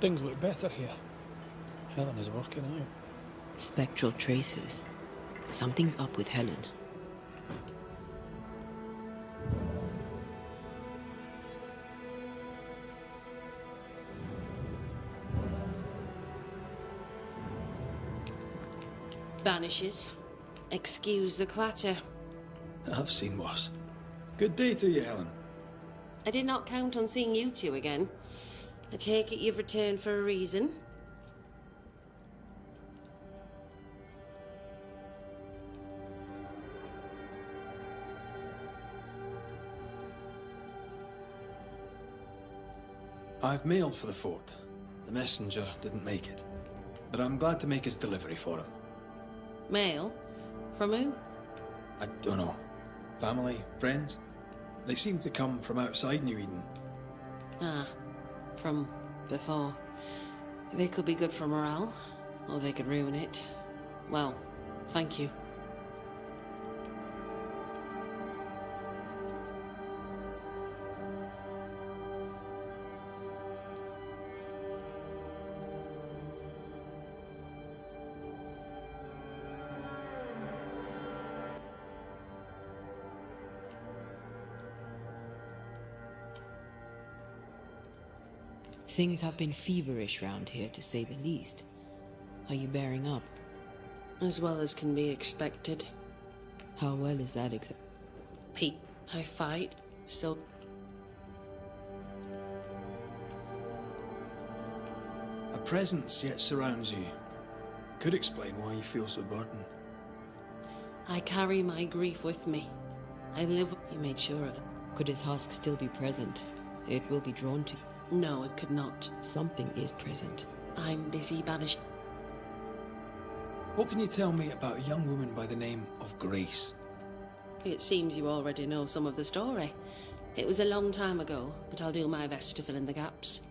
Things look better here. Helen is working out. Spectral traces. Something's up with Helen. Banishers. Excuse the clatter. I've seen worse. Good day to you, Helen. I did not count on seeing you two again. I take it you've returned for a reason? I've mailed for the fort. The messenger didn't make it. But I'm glad to make his delivery for him. Mail? From who? I don't know. Family? Friends? They seem to come from outside New Eden. Ah, from before. They could be good for morale, or they could ruin it. Well, thank you. Things have been feverish round here, to say the least. Are you bearing up? As well as can be expected. How well is that exact? Pete, I fight, so... A presence yet surrounds you. Could explain why you feel so burdened. I carry my grief with me. I live... He made sure of it. Could his husk still be present? It will be drawn to... No, it could not. Something is present. I'm busy banished. What can you tell me about a young woman by the name of Grace? It seems you already know some of the story. It was a long time ago, but I'll do my best to fill in the gaps.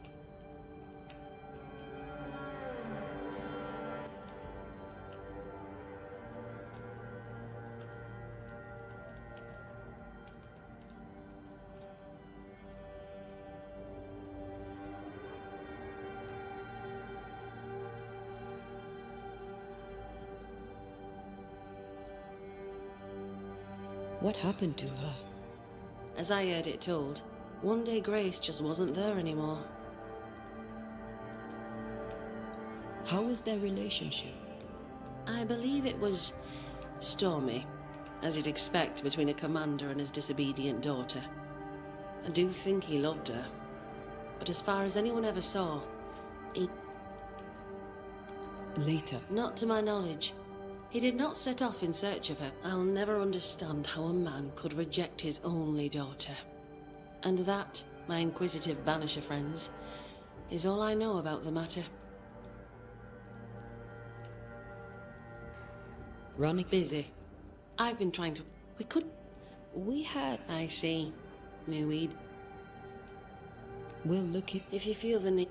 What happened to her? As I heard it told, one day Grace just wasn't there anymore. How was their relationship? I believe it was stormy, as you'd expect between a commander and his disobedient daughter. I do think he loved her, but as far as anyone ever saw, he... Later. Not to my knowledge. He did not set off in search of her. I'll never understand how a man could reject his only daughter. And that, my inquisitive banisher friends, is all I know about the matter. Running. Busy. I've been trying to... We had... I see. New weed. We'll look it... If you feel the need...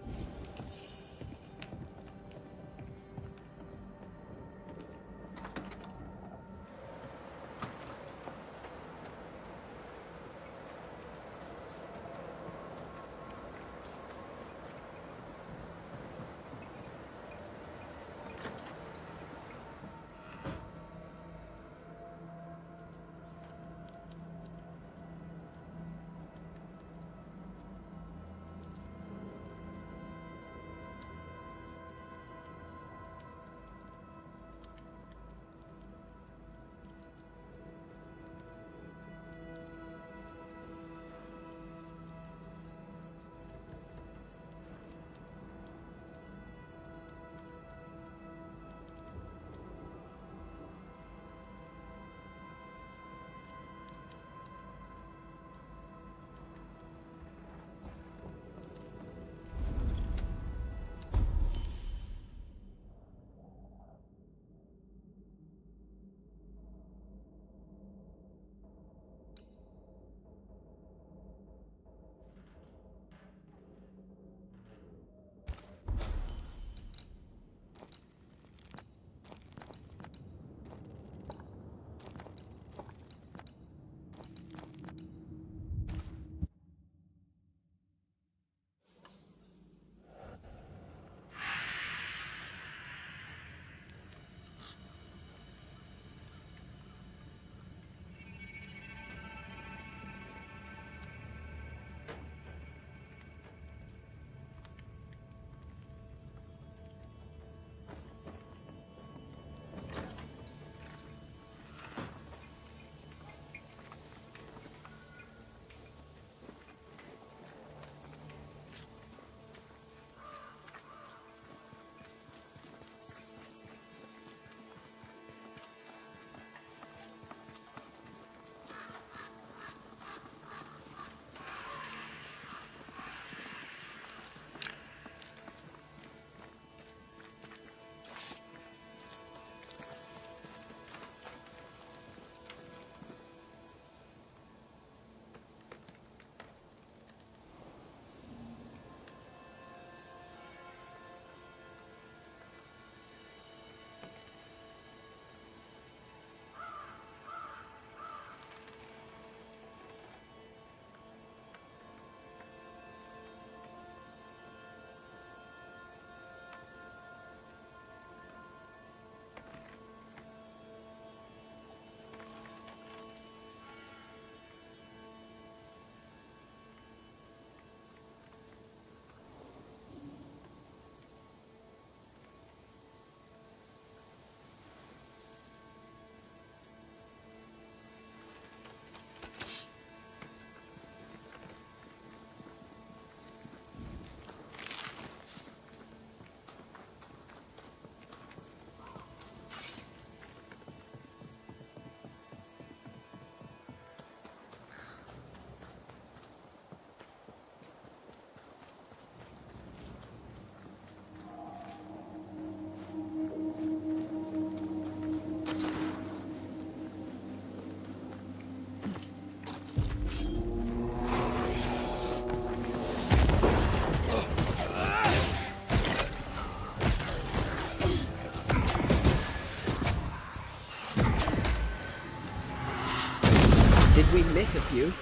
nice of you.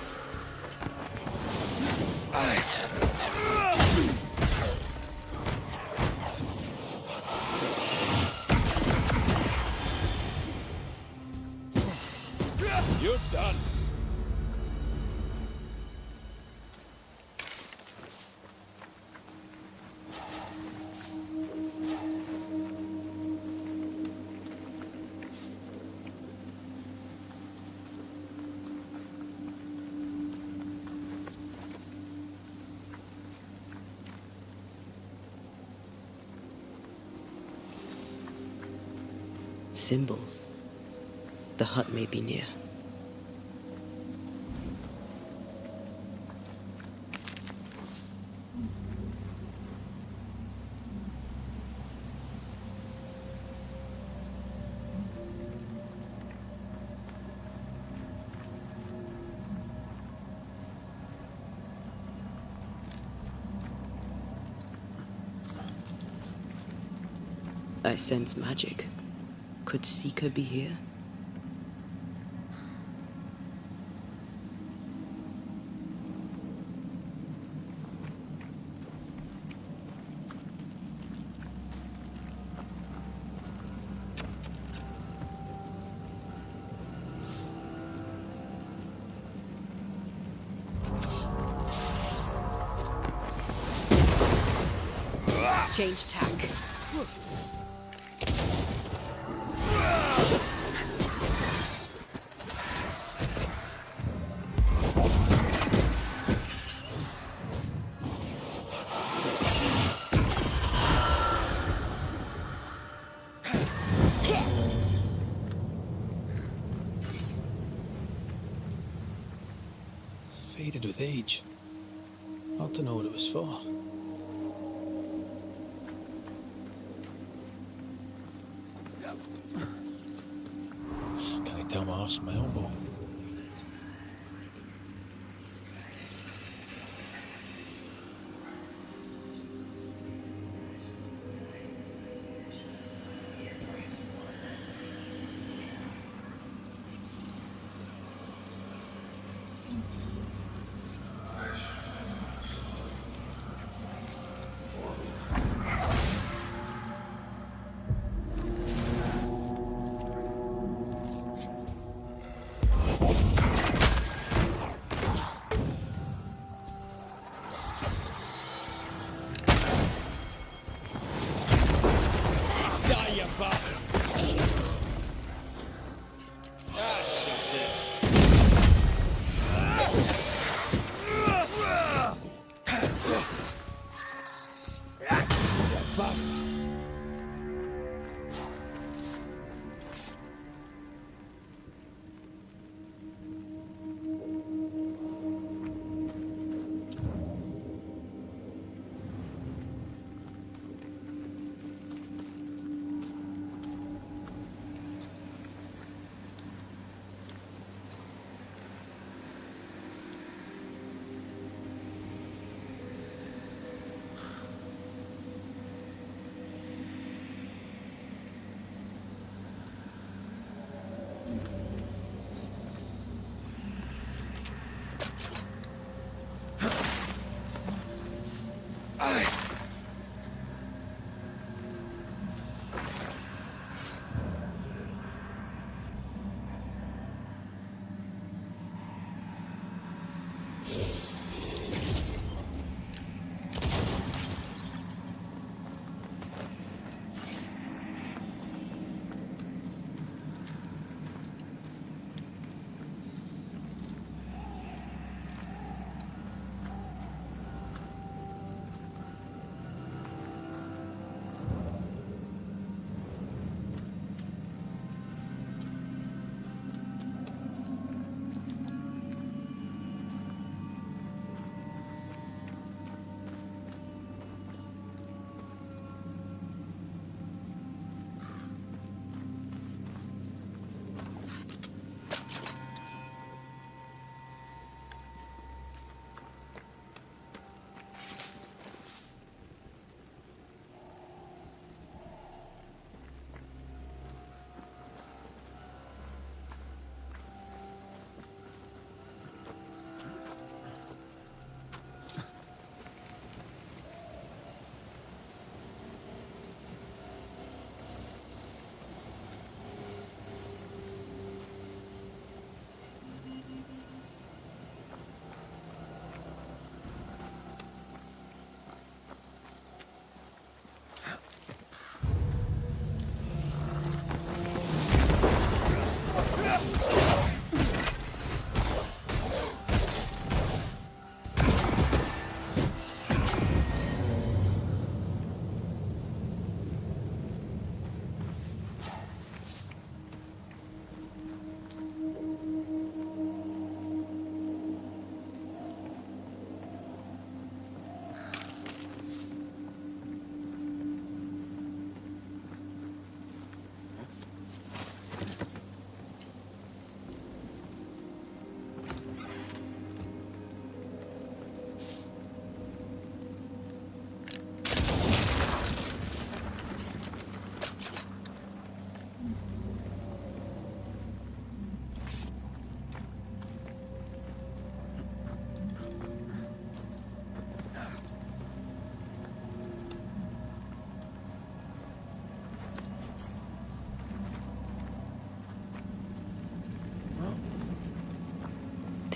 You're done. Symbols. The hut may be near. I sense magic. Could Seeker be here? Change tack. Faded with age. Ought to know what it was for. Can I tell my arse from my elbow?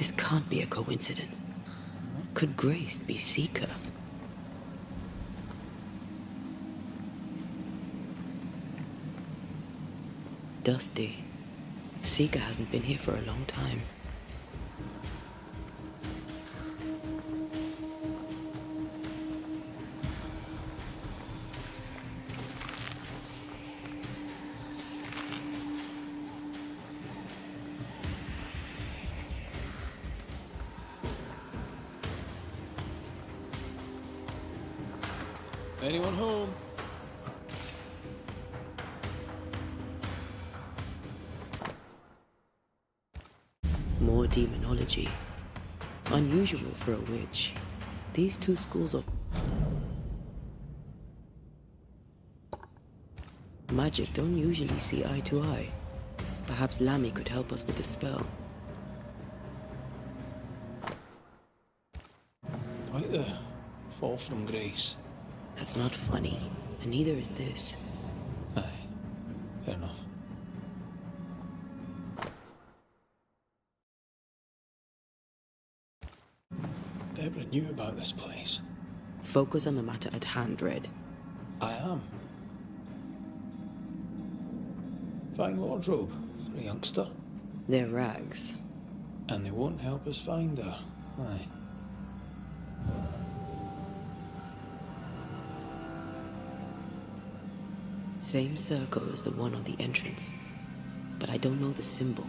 This can't be a coincidence. Could Grace be Seeker? Dusty. Seeker hasn't been here for a long time. Anyone home? More demonology. Unusual for a witch. These two schools of magic don't usually see eye to eye. Perhaps Lammy could help us with the spell. Quite the fall from grace. That's not funny, and neither is this. Aye, fair enough. Deborah knew about this place. Focus on the matter at hand, Red. I am. Fine wardrobe for a youngster. They're rags. And they won't help us find her. Aye. Same circle as the one on the entrance. But I don't know the symbol.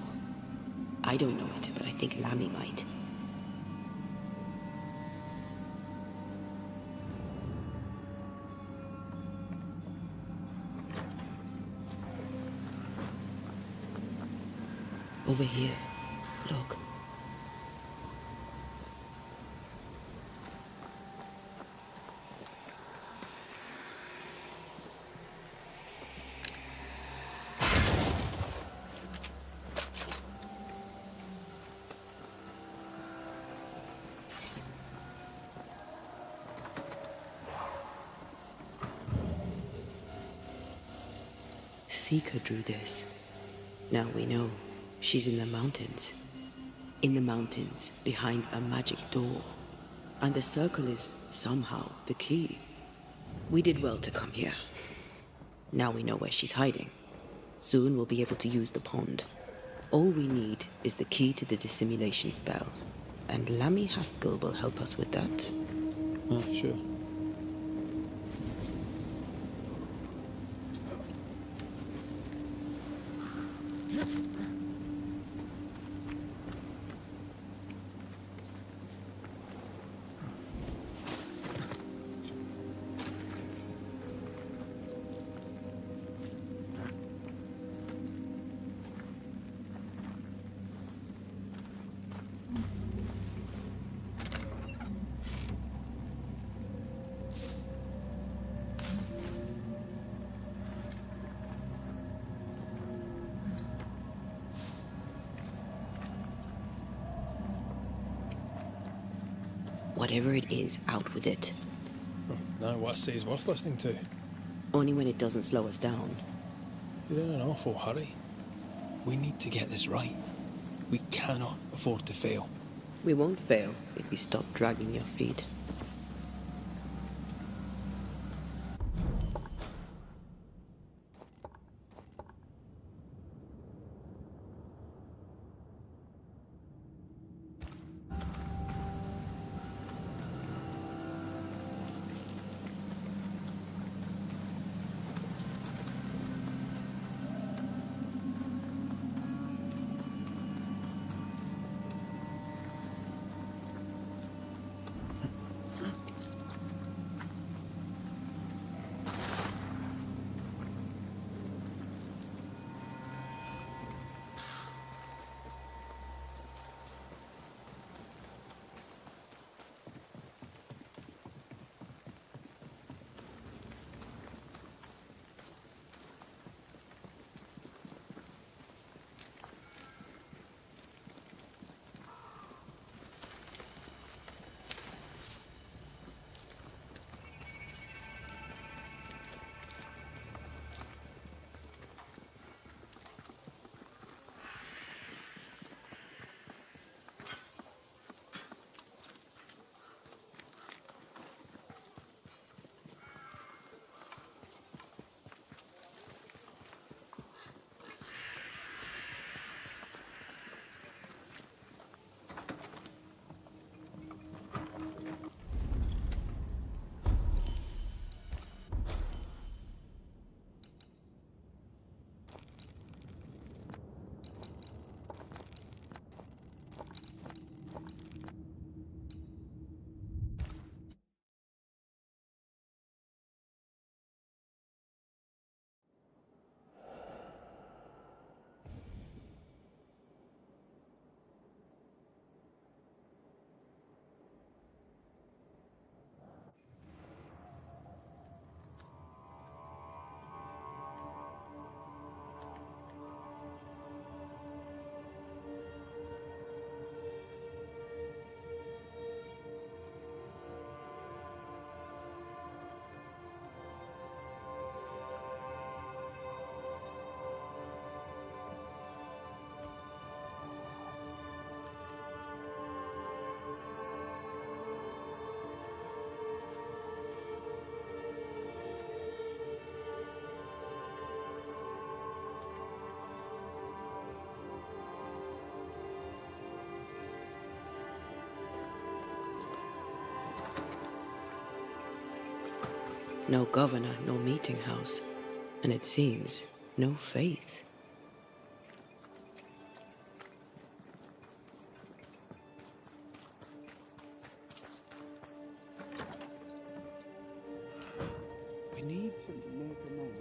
I don't know it, but I think Lammy might. Over here. Look. Seeker drew this. Now we know. She's in the mountains. In the mountains, behind a magic door. And the circle is, somehow, the key. We did well to come here. Now we know where she's hiding. Soon we'll be able to use the pond. All we need is the key to the dissimulation spell. And Lammy Haskell will help us with that. Ah, sure. Whatever it is, out with it. Now what I say is worth listening to. Only when it doesn't slow us down. You're in an awful hurry. We need to get this right. We cannot afford to fail. We won't fail if we stop dragging your feet. No governor, no meeting house. And it seems, no faith. We need to make a note.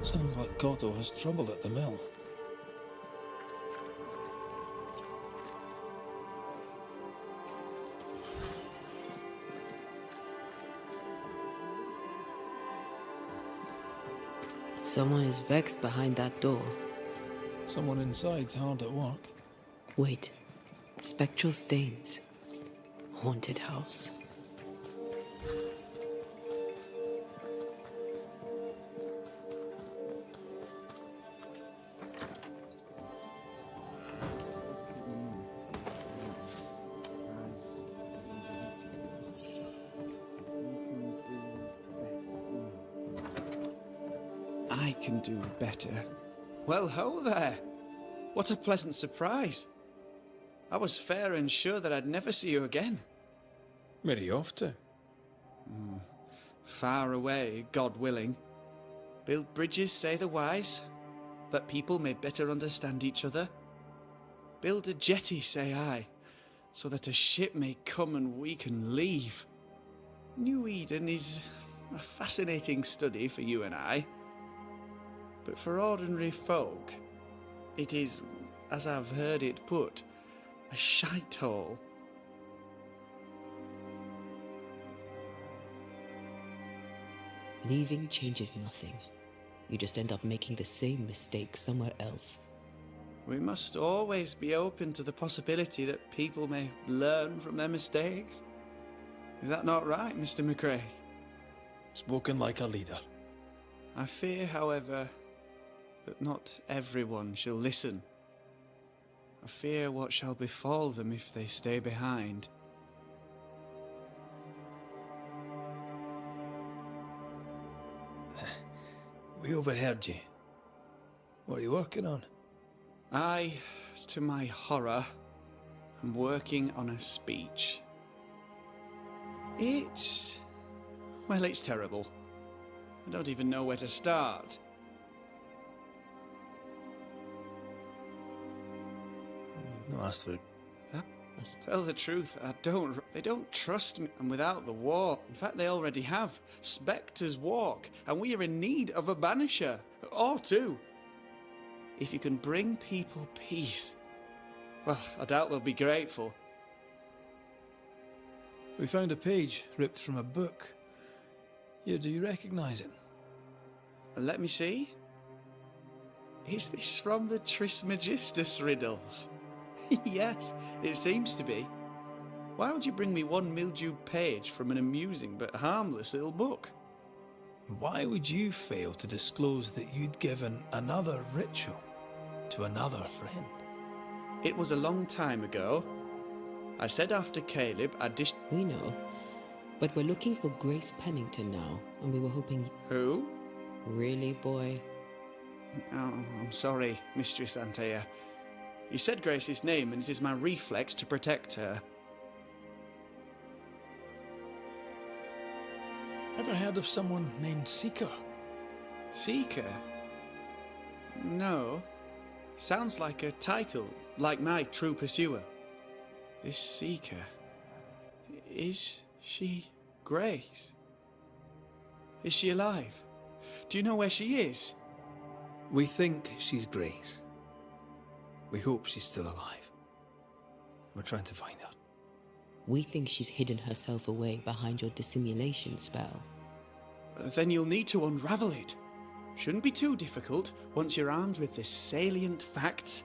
Sounds like Cotto has trouble at the mill. Someone is vexed behind that door. Someone inside's hard at work. Wait. Spectral stains. Haunted house. I can do better. Well, ho there! What a pleasant surprise. I was fair and sure that I'd never see you again. Where are you off to? Far away, God willing. Build bridges, say the wise, that people may better understand each other. Build a jetty, say I, so that a ship may come and we can leave. New Eden is a fascinating study for you and I. But for ordinary folk, it is, as I've heard it put, a shithole. Leaving changes nothing. You just end up making the same mistake somewhere else. We must always be open to the possibility that people may learn from their mistakes. Is that not right, Mr. McCraith? Spoken like a leader. I fear, however, that not everyone shall listen. I fear what shall befall them if they stay behind. We overheard you. What are you working on? I, to my horror, am working on a speech. It's terrible. I don't even know where to start. No, asked for it. Tell the truth, they don't trust me. And without the war, in fact they already have. Spectres walk, and we are in need of a banisher, or two. If you can bring people peace, well, I doubt they'll be grateful. We found a page ripped from a book. Here, do you recognize it? Let me see. Is this from the Trismegistus riddles? Yes, it seems to be. Why would you bring me one mildewed page from an amusing but harmless little book? Why would you fail to disclose that you'd given another ritual to another friend? It was a long time ago. I said after Caleb I'd We know. But we're looking for Grace Pennington now, and we were hoping... Who? Really, boy? Oh, I'm sorry, Mistress Antea. You said Grace's name, and it is my reflex to protect her. Ever heard of someone named Seeker? Seeker? No. Sounds like a title, like my true pursuer. This Seeker... Is she Grace? Is she alive? Do you know where she is? We think she's Grace. We hope she's still alive. We're trying to find out. We think she's hidden herself away behind your dissimulation spell. Then you'll need to unravel it. Shouldn't be too difficult once you're armed with the salient facts.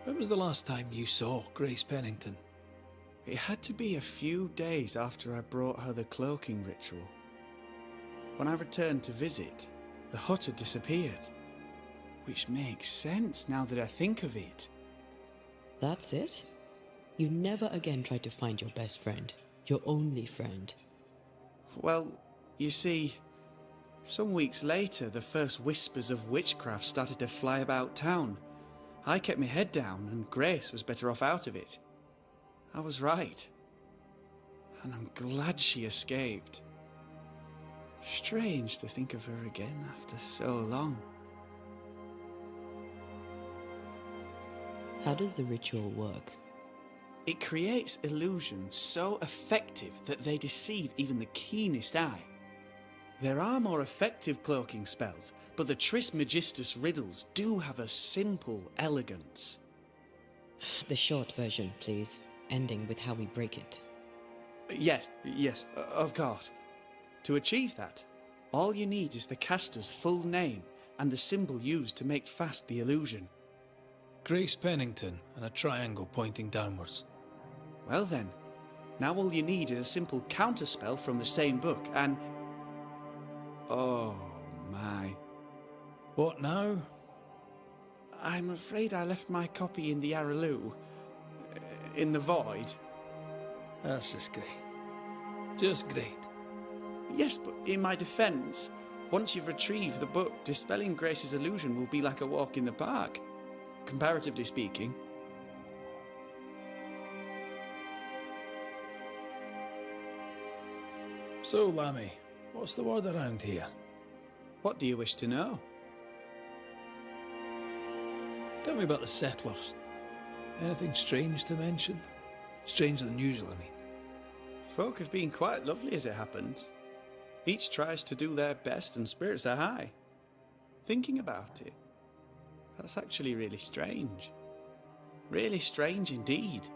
When was the last time you saw Grace Pennington? It had to be a few days after I brought her the cloaking ritual. When I returned to visit, the hut had disappeared. Which makes sense now that I think of it. That's it? You never again tried to find your best friend, your only friend. Well, you see, some weeks later, the first whispers of witchcraft started to fly about town. I kept my head down, and Grace was better off out of it. I was right. And I'm glad she escaped. Strange to think of her again after so long. How does the ritual work? It creates illusions so effective that they deceive even the keenest eye. There are more effective cloaking spells, but the Trismegistus riddles do have a simple elegance. The short version, please, ending with how we break it. Yes, of course. To achieve that, all you need is the caster's full name and the symbol used to make fast the illusion. Grace Pennington and a triangle pointing downwards. Well then, now all you need is a simple counterspell from the same book and... Oh my. What now? I'm afraid I left my copy in the Araloo. In the void. That's just great. Just great. Yes, but in my defense, once you've retrieved the book, dispelling Grace's illusion will be like a walk in the park. Comparatively speaking. So, Lammy, what's the word around here? What do you wish to know? Tell me about the settlers. Anything strange to mention? Stranger than usual, I mean. Folk have been quite lovely as it happens. Each tries to do their best and spirits are high. Thinking about it, that's actually really strange. Really strange indeed.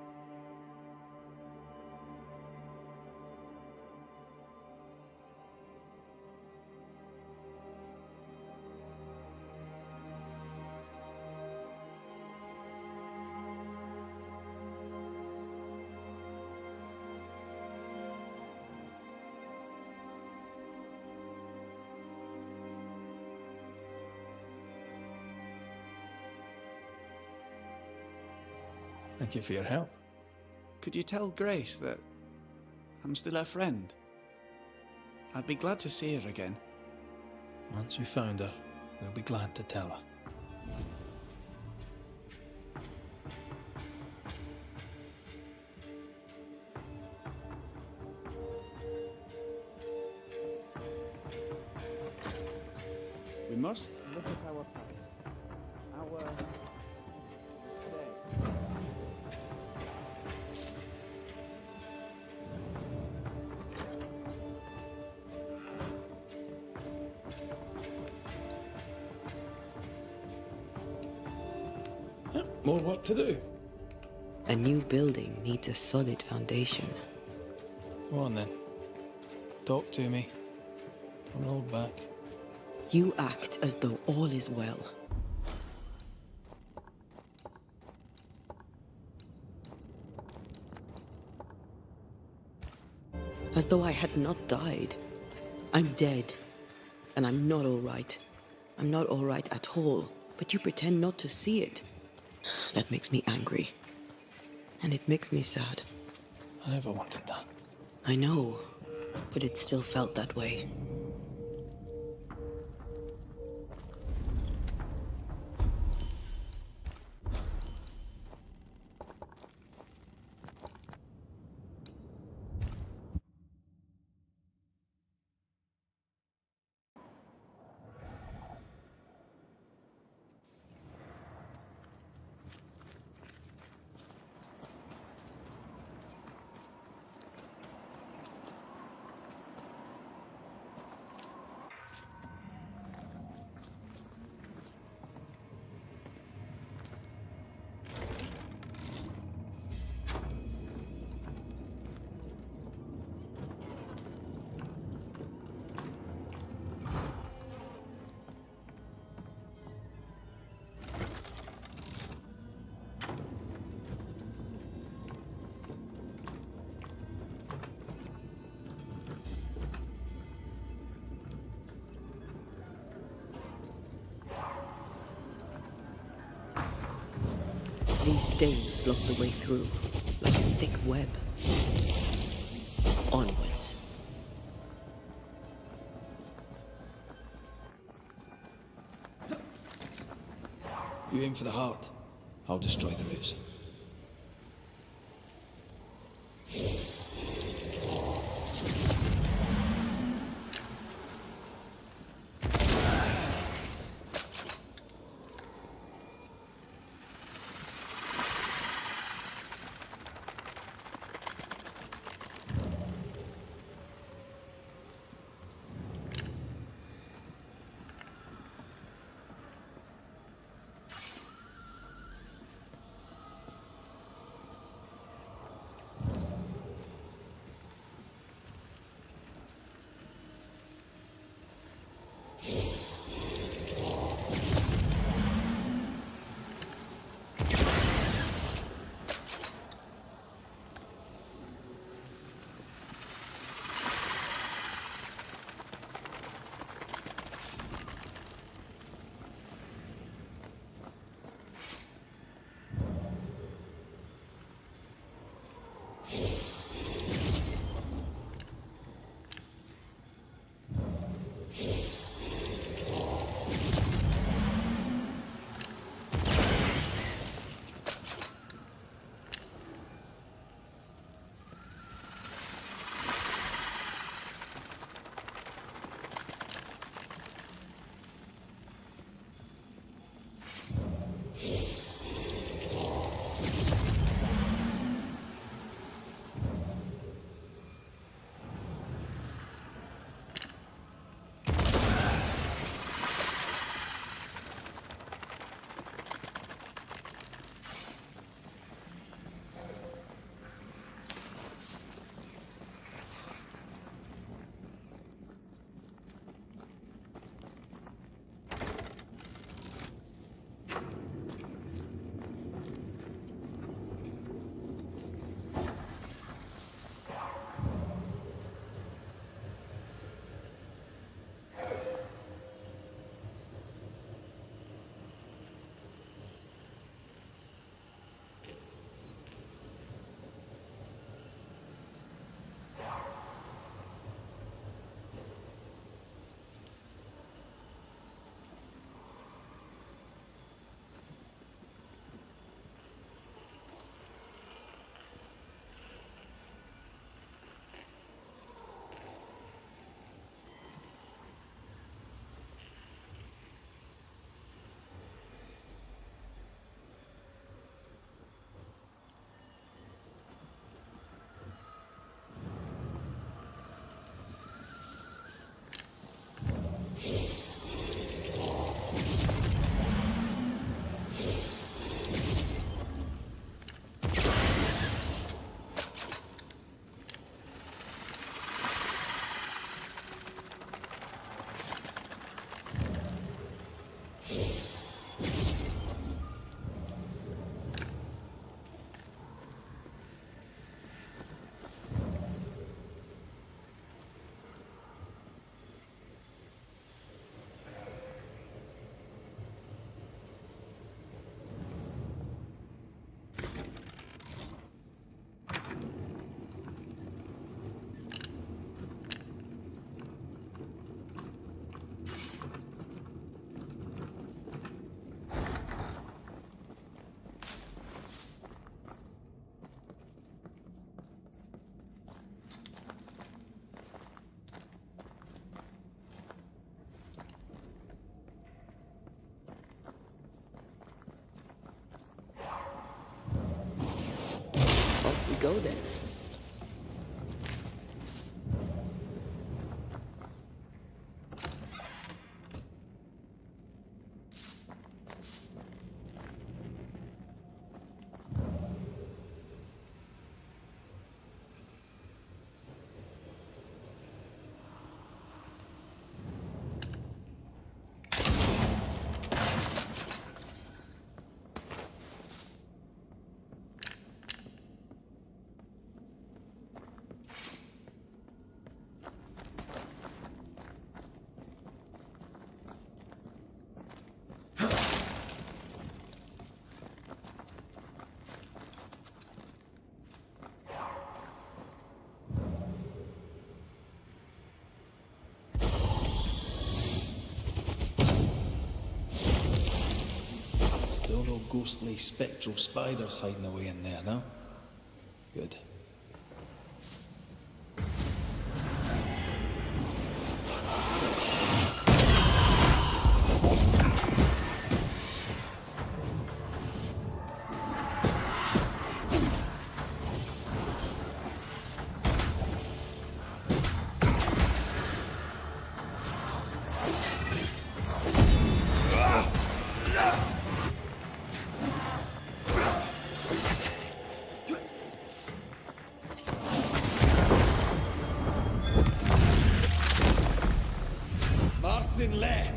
Thank you for your help. Could you tell Grace that I'm still her friend? I'd be glad to see her again. Once we found her, we'll be glad to tell her. We must look at our past. Our... day. More work to do. A new building needs a solid foundation. Come on then. Talk to me. Don't hold back. You act as though all is well. As though I had not died. I'm dead. And I'm not all right. I'm not all right at all. But you pretend not to see it. That makes me angry. And it makes me sad. I never wanted that. I know. But it still felt that way. These stains block the way through, like a thick web. Onwards. You aim for the heart, I'll destroy the roots. Go then. ghostly spectral spiders hiding away in there, no? Good. Marcin left.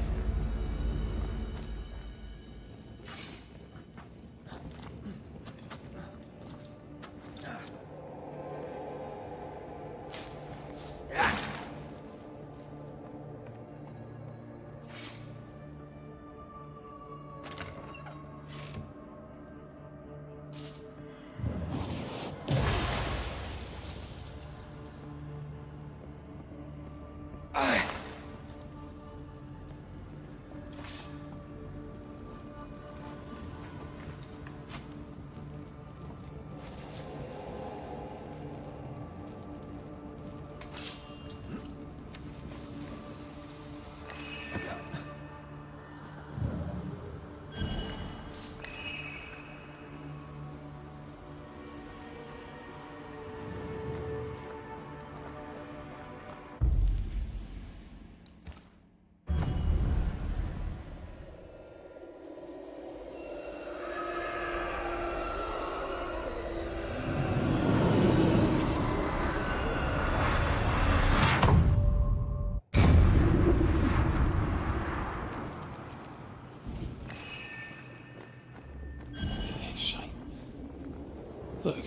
Look,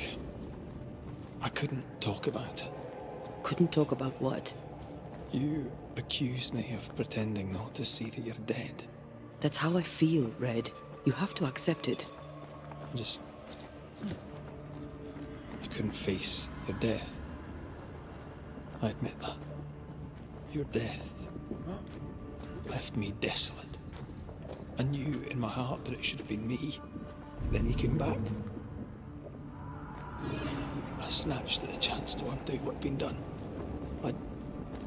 I couldn't talk about it. Couldn't talk about what? You accused me of pretending not to see that you're dead. That's how I feel, Red. You have to accept it. I couldn't face your death. I admit that. Your death left me desolate. I knew in my heart that it should have been me. Then you came back. I snatched at the chance to undo what'd been done. I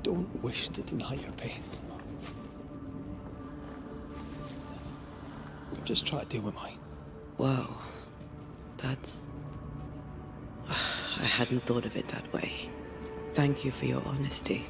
don't wish to deny your pain. I've just tried to deal with mine. Wow. That's... I hadn't thought of it that way. Thank you for your honesty.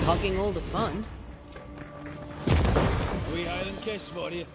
Hogging all the fun. A wee Highland kiss for you.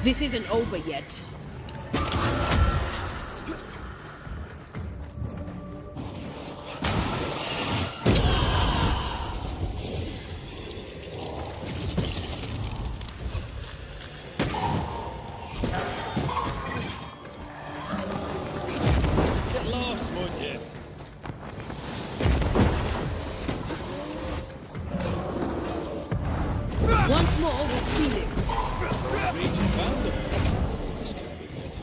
This isn't over yet. Get lost, won't you? Once more, we'll feel it. Raging vandal. This gonna be good.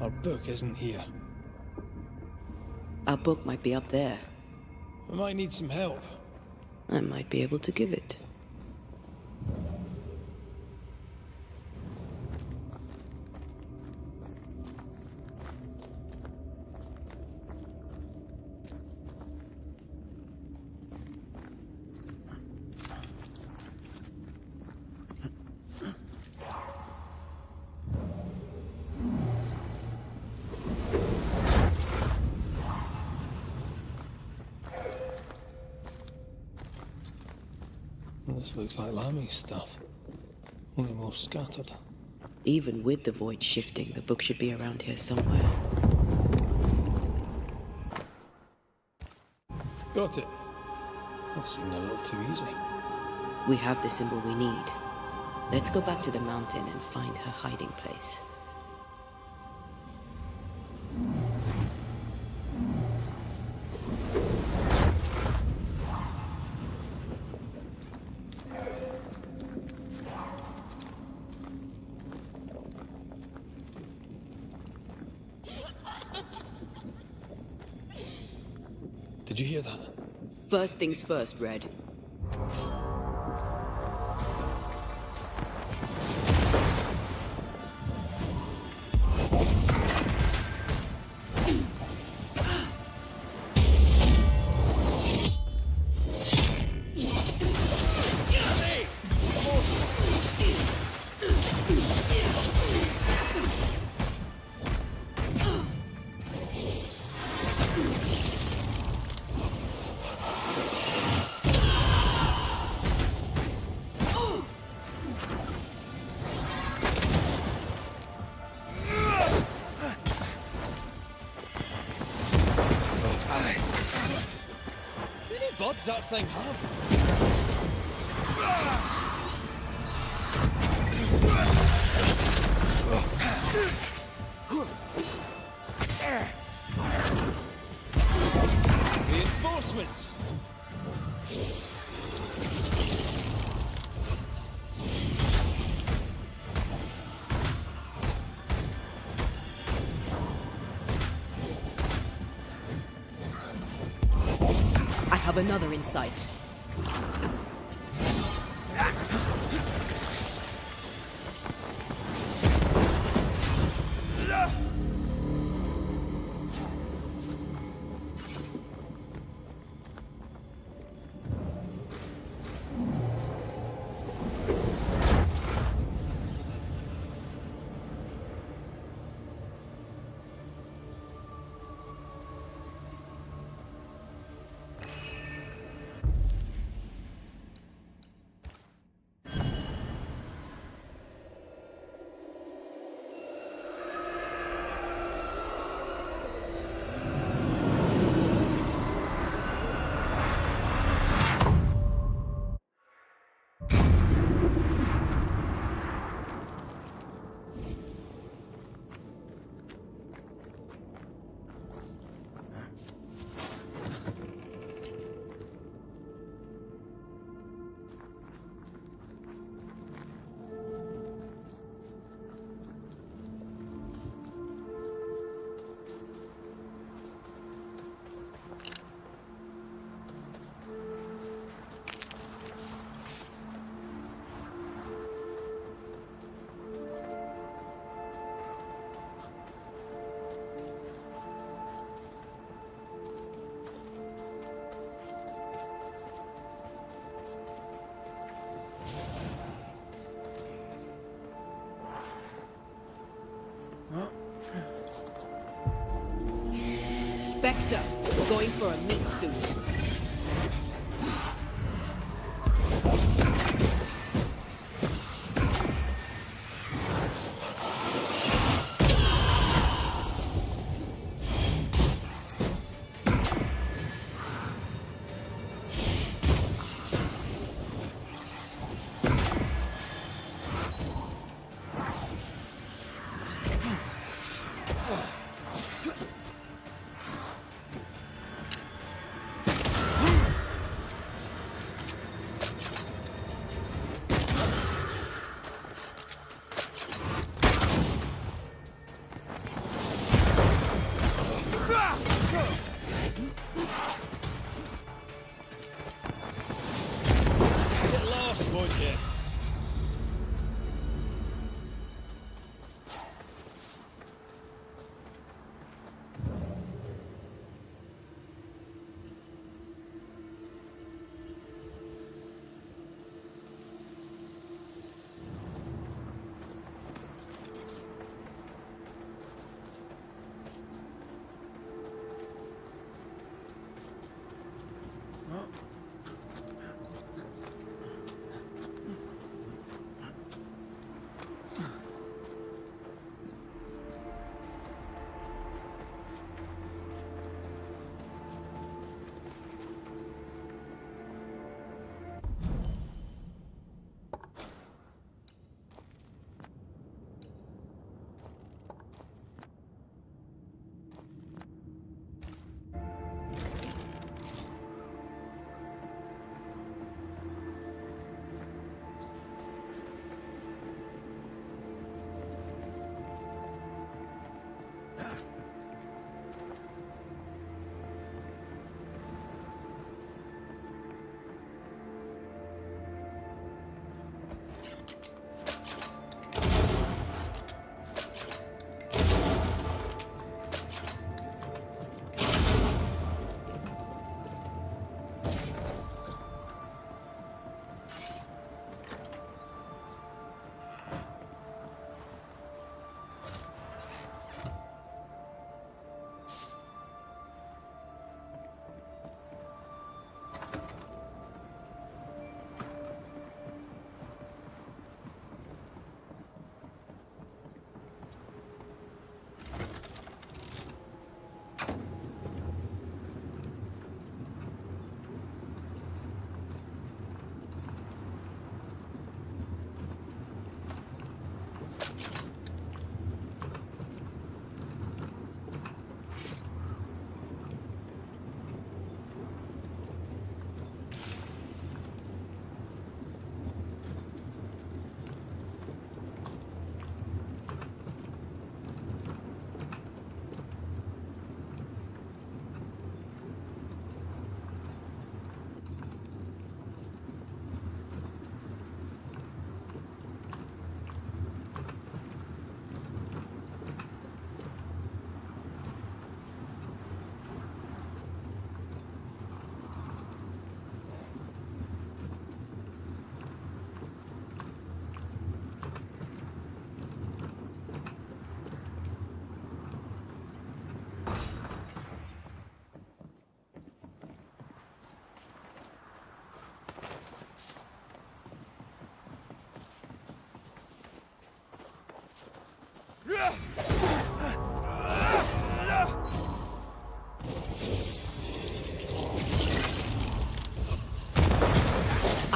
Our book isn't here. Our book might be up there. We might need some help. I might be able to give it. This looks like Lami's stuff, only more scattered. Even with the void shifting, the book should be around here somewhere. Got it. That seemed a little too easy. We have the symbol we need. Let's go back to the mountain and find her hiding place. Did you hear that? First things first, Red. Does that thing have? Reinforcements! I have another in sight. Spectre, going for a meat suit.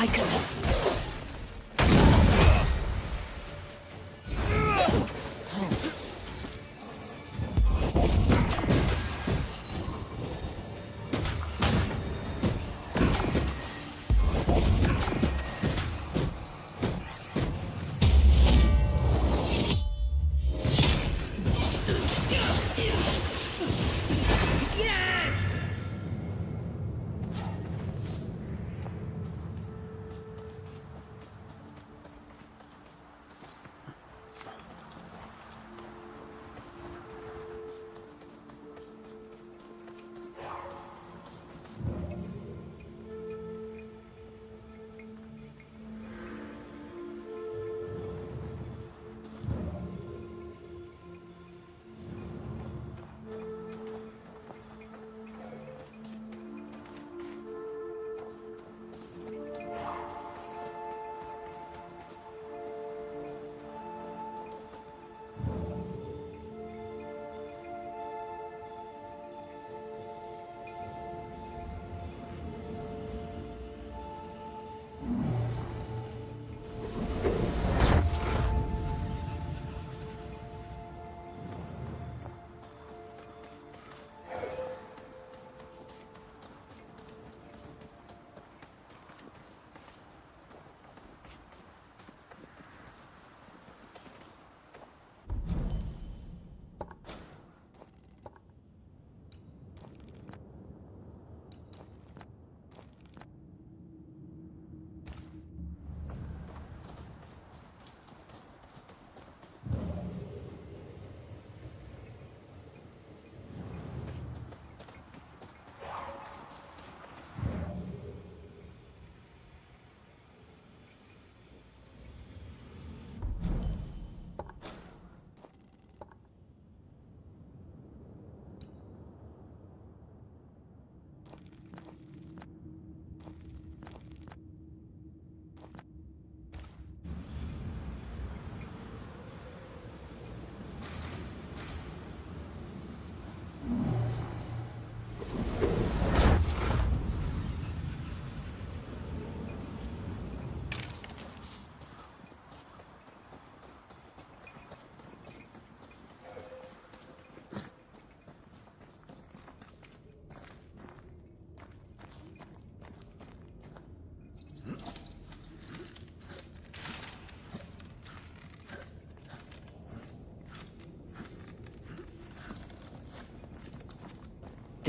I can.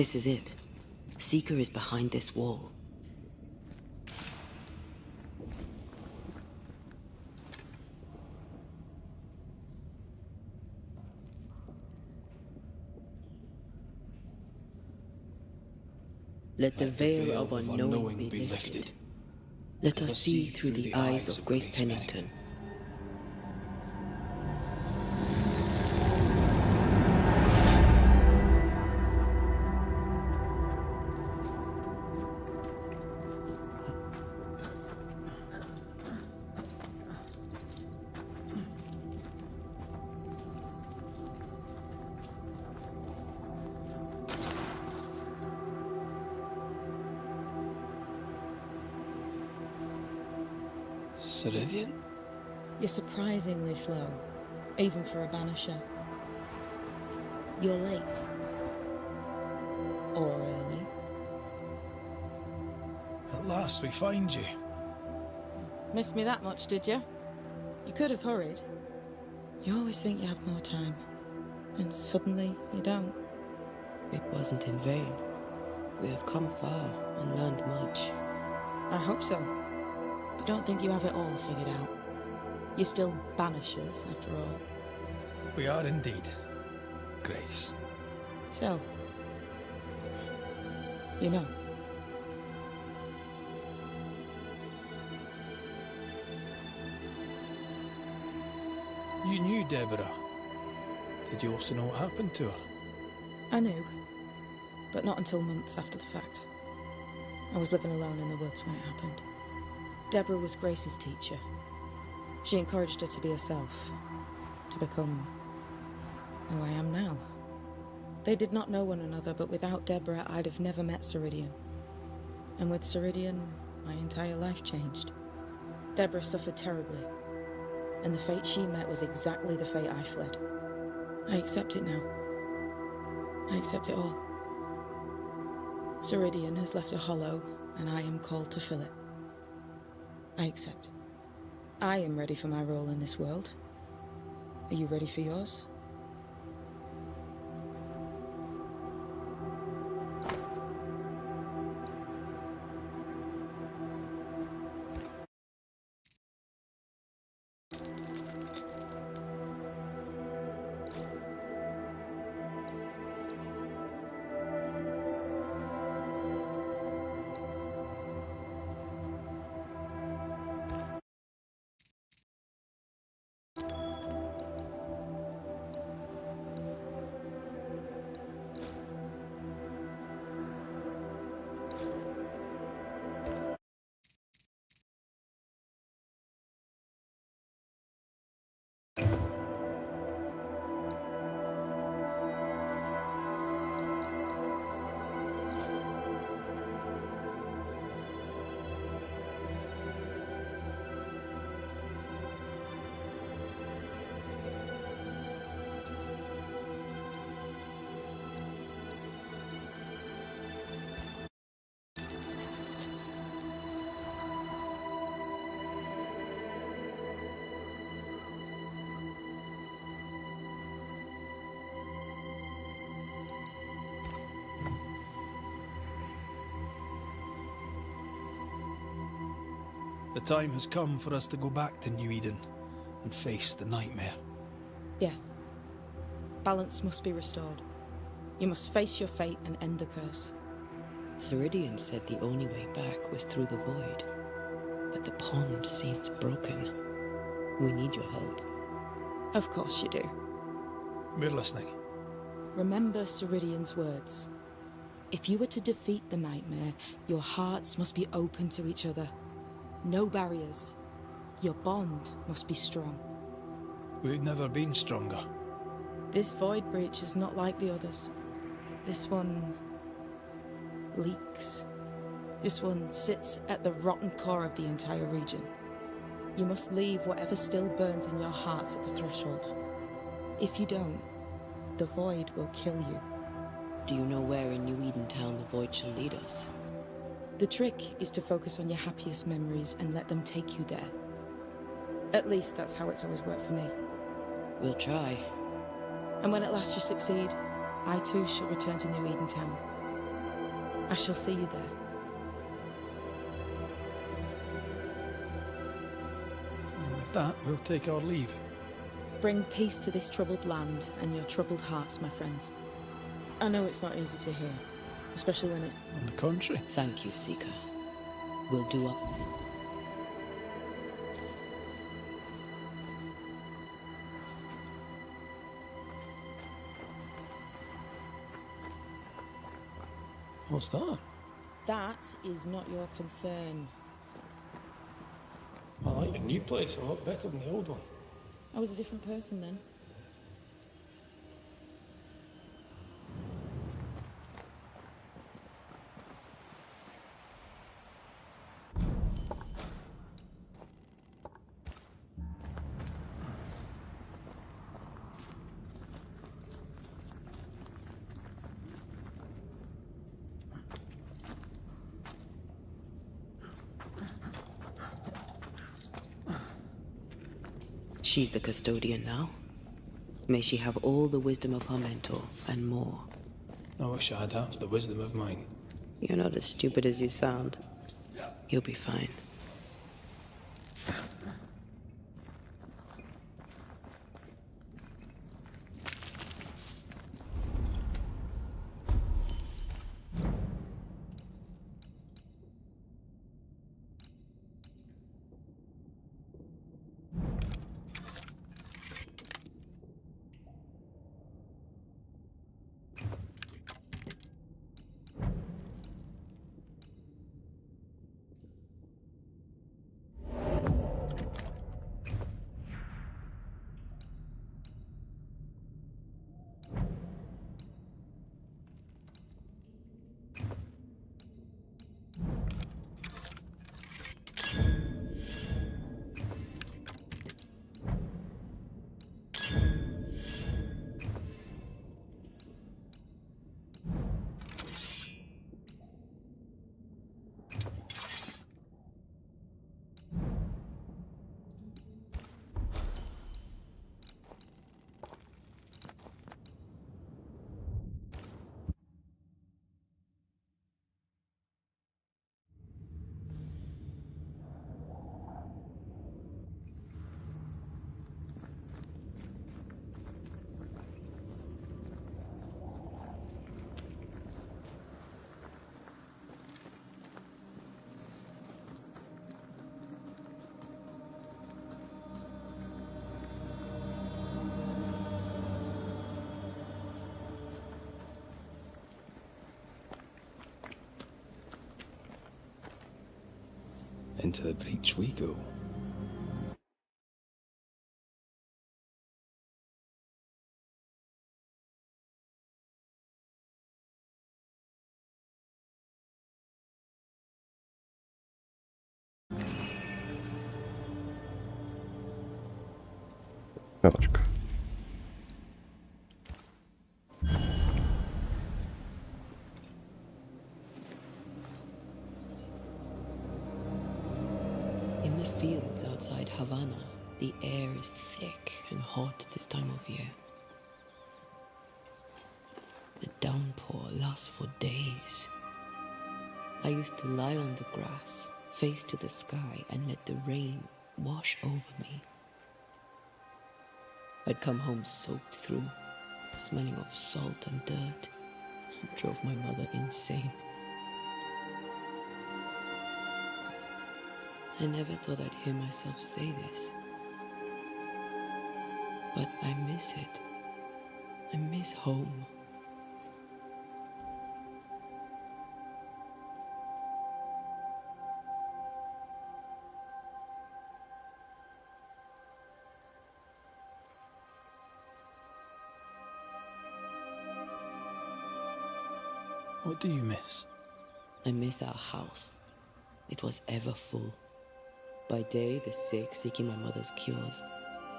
This is it. Seeker is behind this wall. Let the veil of unknowing be lifted. Let us see through the eyes of Grace Pennington. Ceridian? You're surprisingly slow, even for a Banisher. You're late. Or early. At last we find you. Missed me that much, did you? You could have hurried. You always think you have more time, and suddenly you don't. It wasn't in vain. We have come far and learned much. I hope so. But don't think you have it all figured out. You're still Banishers, after all. We are indeed, Grace. So, you know. You knew Deborah. Did you also know what happened to her? I knew, but not until months after the fact. I was living alone in the woods when it happened. Deborah was Grace's teacher. She encouraged her to be herself, to become who I am now. They did not know one another, but without Deborah, I'd have never met Ceridian. And with Ceridian, my entire life changed. Deborah suffered terribly, and the fate she met was exactly the fate I fled. I accept it now. I accept it all. Ceridian has left a hollow, and I am called to fill it. I accept. I am ready for my role in this world. Are you ready for yours? The time has come for us to go back to New Eden and face the nightmare. Yes. Balance must be restored. You must face your fate and end the curse. Ceridian said the only way back was through the void, but the pond seemed broken. We need your help. Of course you do. We're listening. Remember Ceridian's words. If you were to defeat the nightmare, your hearts must be open to each other. No barriers. Your bond must be strong. We've never been stronger. This void breach is not like the others. This one leaks. This one sits at the rotten core of the entire region. You must leave whatever still burns in your hearts at the threshold. If you don't, the void will kill you. Do you know where in New Eden Town the void shall lead us? The trick is to focus on your happiest memories and let them take you there. At least that's how it's always worked for me. We'll try. And when at last you succeed, I too shall return to New Eden Town. I shall see you there. And with that, we'll take our leave. Bring peace to this troubled land and your troubled hearts, my friends. I know it's not easy to hear, especially when it's... On the contrary. Thank you, Seeker. We'll do up. What's that? That is not your concern. I like the new place a lot better than the old one. I was a different person then. She's the custodian now. May she have all the wisdom of her mentor and more. I wish I had half the wisdom of mine. You're not as stupid as you sound. You'll be fine. Into the breach we go. Пяточка. In the fields outside Havana, the air is thick and hot this time of year. The downpour lasts for days. I used to lie on the grass, face to the sky, and let the rain wash over me. I'd come home soaked through, smelling of salt and dirt. It drove my mother insane. I never thought I'd hear myself say this. But I miss it. I miss home. What do you miss? I miss our house. It was ever full. By day, the sick seeking my mother's cures.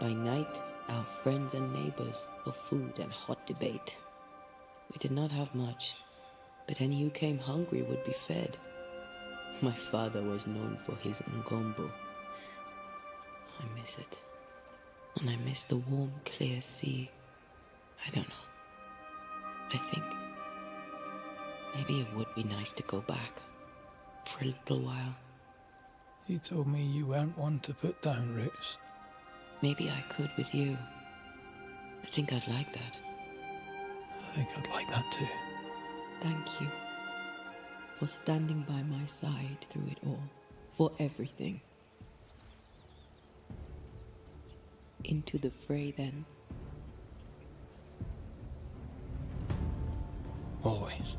By night, our friends and neighbors for food and hot debate. We did not have much, but any who came hungry would be fed. My father was known for his ngombo. I miss it. And I miss the warm, clear sea. I don't know. I think Maybe it would be nice to go back for a little while. You told me you weren't one to put down roots. Maybe I could with you. I think I'd like that. I think I'd like that too. Thank you for standing by my side through it all, for everything. Into the fray then. Always.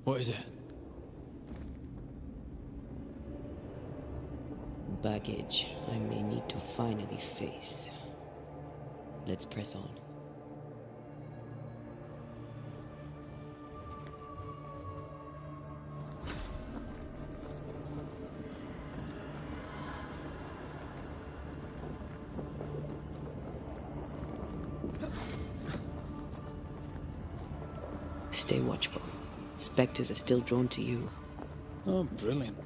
What is it? Baggage I may need to finally face. Let's press on. Stay watchful. Spectres are still drawn to you. Oh, brilliant.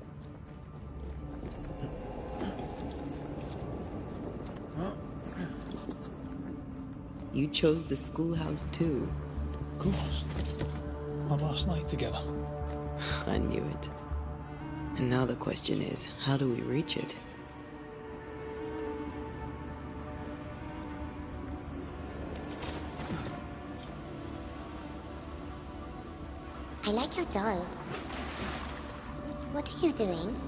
You chose the schoolhouse too. Of course. Our last night together. I knew it. And now the question is, how do we reach it? I like your doll. What are you doing?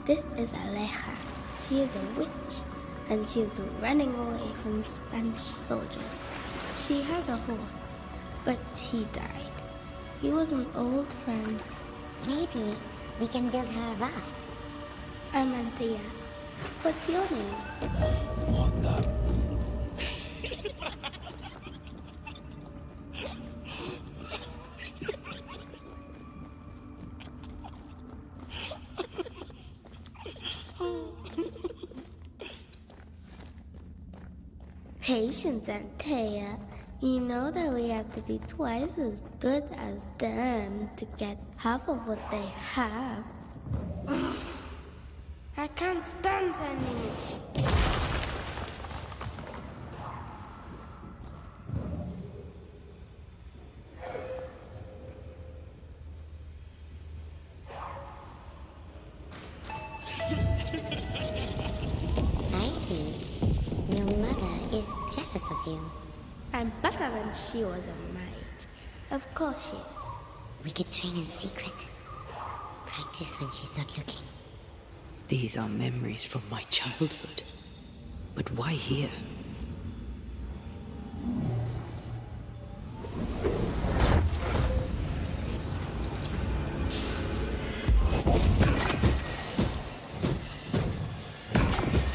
This is Aleja. She is a witch, and she is running away from the Spanish soldiers. She had a horse, but he died. He was an old friend. Maybe we can build her a raft. I'm Anthea. What's your name? What the? Patience, Anthea. You know that we have to be twice as good as them to get half of what they have. I can't stand anymore. I think your mother is jealous of you. I'm better than she was a mage. Of course she is. We could train in secret. Practice when she's not looking. These are memories from my childhood. But why here?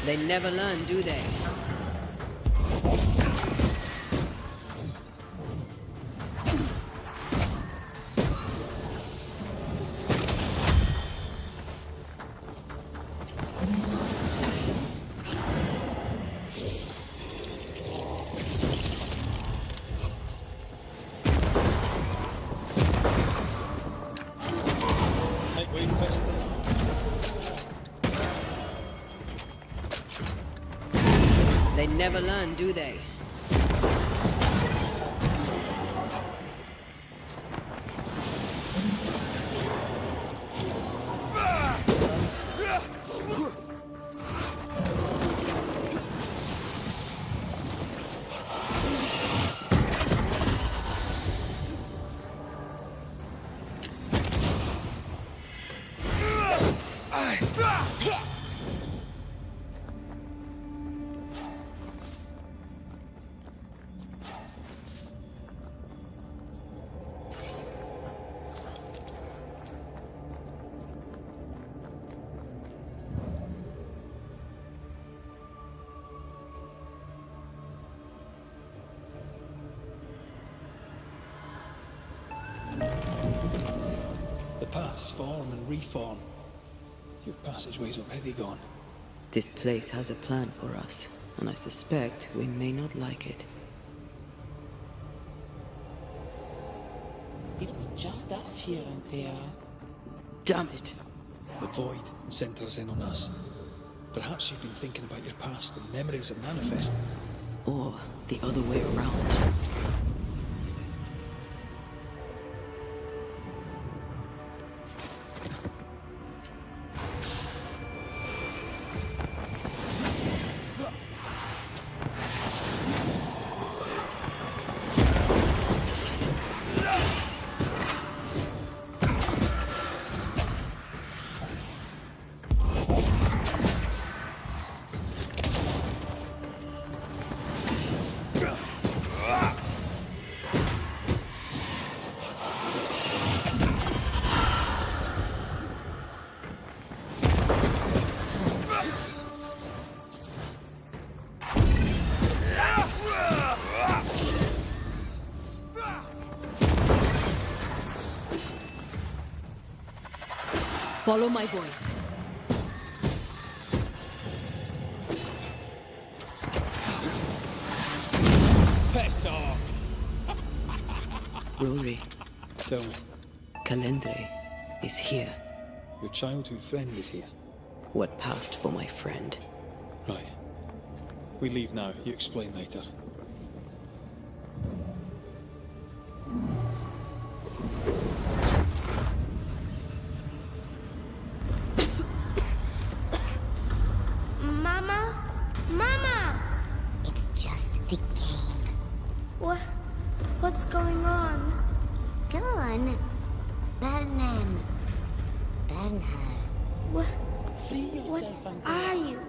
They never learn, do they? Lightweight pistol. They never learn, do they? paths form and reform. Your passageway's already gone. This place has a plan for us, and I suspect we may not like it. It's just us here and there. Damn it! The void centres in on us. Perhaps you've been thinking about your past and memories are manifesting. Or the other way around. Follow my voice. Piss off! Rory, Tell me, Calendre is here. your childhood friend is here. What passed for my friend? Right. We leave now. You explain later. Mama? Mama! It's just a game. What's going on? Go on. Bernard. Free What yourself and are you?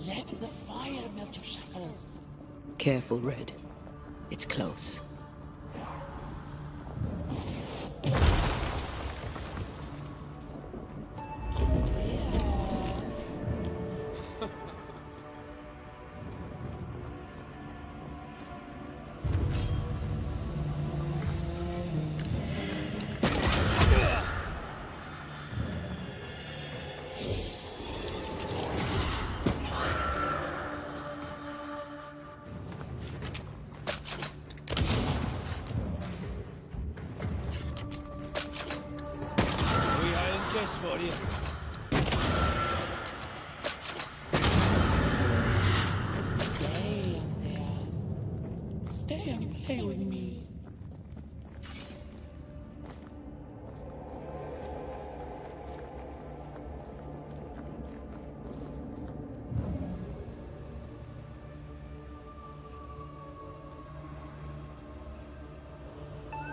let the fire melt your shackles. Careful, Red. It's close. We Highland kiss for you. Stay on there. Stay and play with me.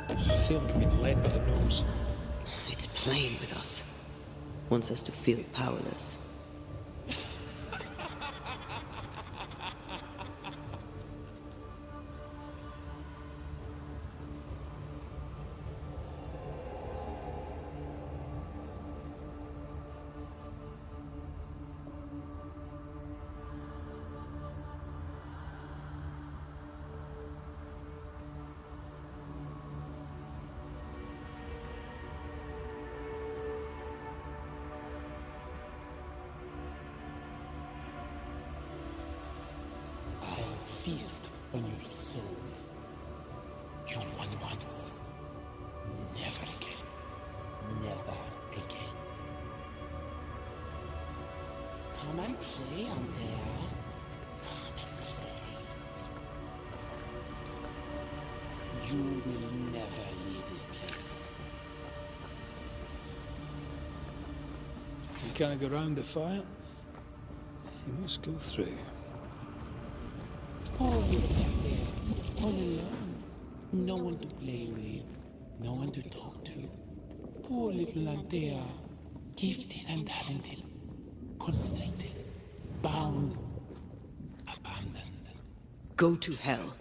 I feel like I'm being led by the nose. It's playing with us. Wants us to feel powerless. I'll feast on your soul. You won once. Never again. Never again. Come and play on there. Come and play. You will never leave this place. You can't go round the fire. You must go through. Oh, you down there, all alone. No one to play with, no one to talk to. Poor little Antea, gifted and talented, constricted, bound, abandoned. Go to hell.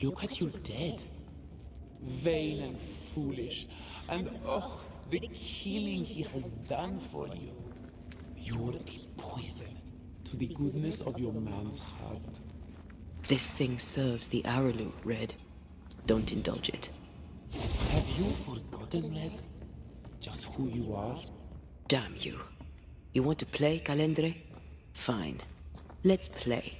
Look at your dead. Vain and foolish. And oh, the killing he has done for you. You're a poison to the goodness of your man's heart. This thing serves the Araloo, Red. Don't indulge it. Have you forgotten, Red? Just who you are? Damn you. You want to play, Calendre? Fine. Let's play.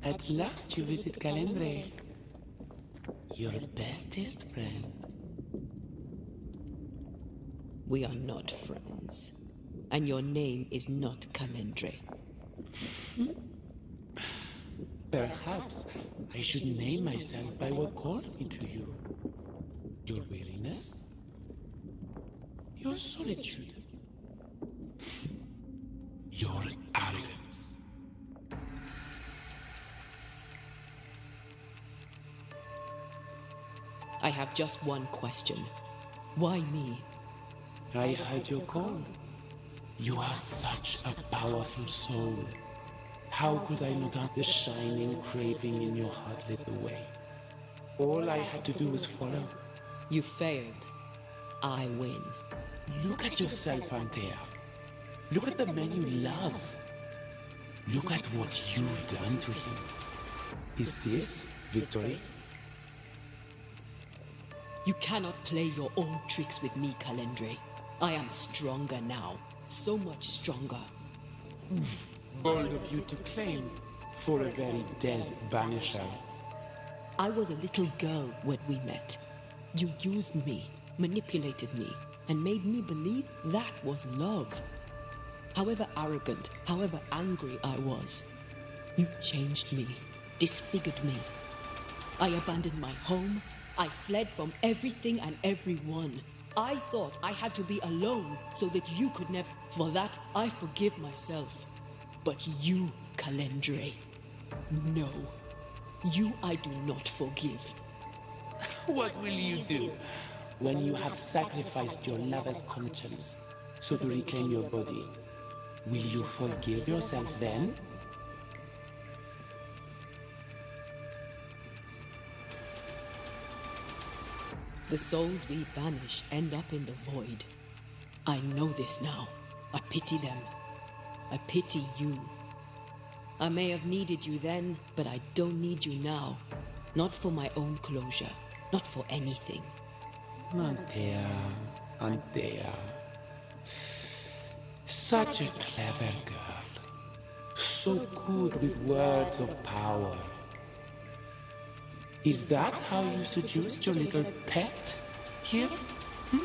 At last you visit Calendre. Your bestest friend. We are not friends. And your name is not Calendre. Perhaps I should name myself by what called me to you. Your weariness? Your solitude? Your arrogance? I have just one question. Why me? I heard your call. You are such a powerful soul. How could I not have the shining craving in your heart lit the way? All I had to do was follow. You failed. I win. Look at yourself, Antea. Look at the man you love. Look at what you've done to him. Is this victory? You cannot play your old tricks with me, Calendre. I am stronger now. So much stronger. Bold of you to claim for a very dead Banisher. I was a little girl when we met. You used me, manipulated me, and made me believe that was love. However arrogant, however angry I was, you changed me, disfigured me. I abandoned my home. I fled from everything and everyone. I thought I had to be alone so that you could never. For that, I forgive myself. But you, Calendre, no. You I do not forgive. What will you do when you have sacrificed your lover's conscience so to reclaim your body? Will you forgive yourself then? The souls we banish end up in the void. I know this now. I pity them. I pity you. I may have needed you then, but I don't need you now. Not for my own closure. Not for anything. Antea, Antea. Such a clever girl. So good with words of power. Is that how you seduced your little pet here? My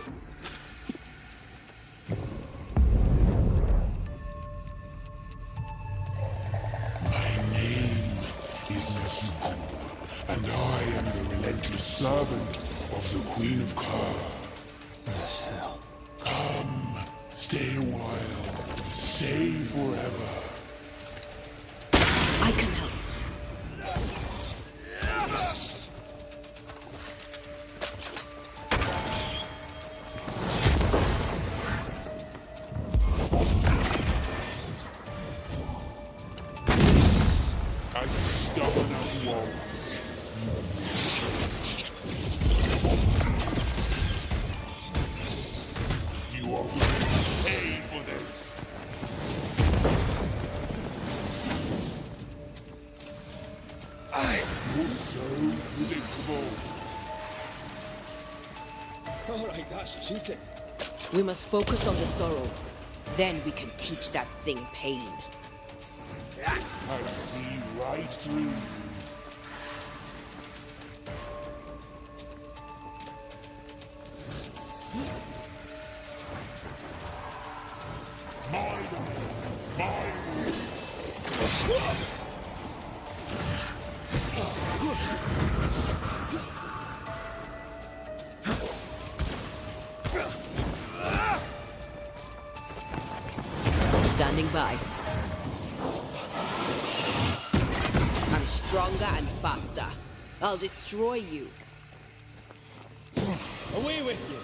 name is Nezuko, and I am the relentless servant of the Queen of Kher. The hell? Come, stay a while, stay forever. I can help. As stubborn as you are. You are going to pay for this. You're so predictable. Alright, that's cheating. We must focus on the sorrow. Then we can teach that thing pain. I see right through you. Wi-Fi. I'm stronger and faster. I'll destroy you. Away with you!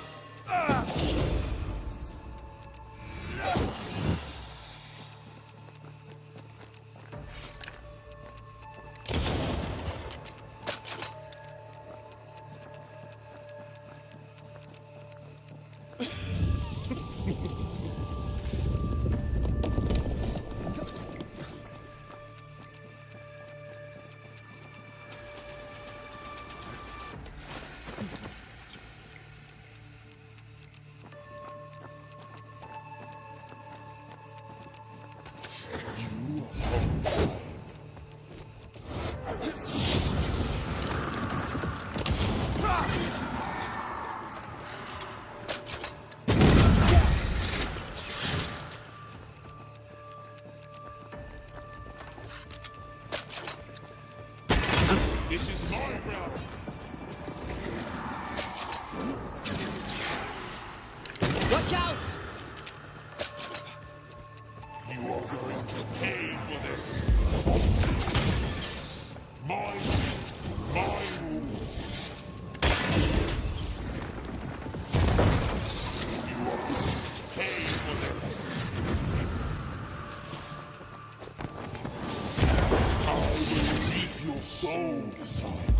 This is my ground. Watch out! You are going to pay for this. My rules. You are going to pay for this. I will reap your soul this time.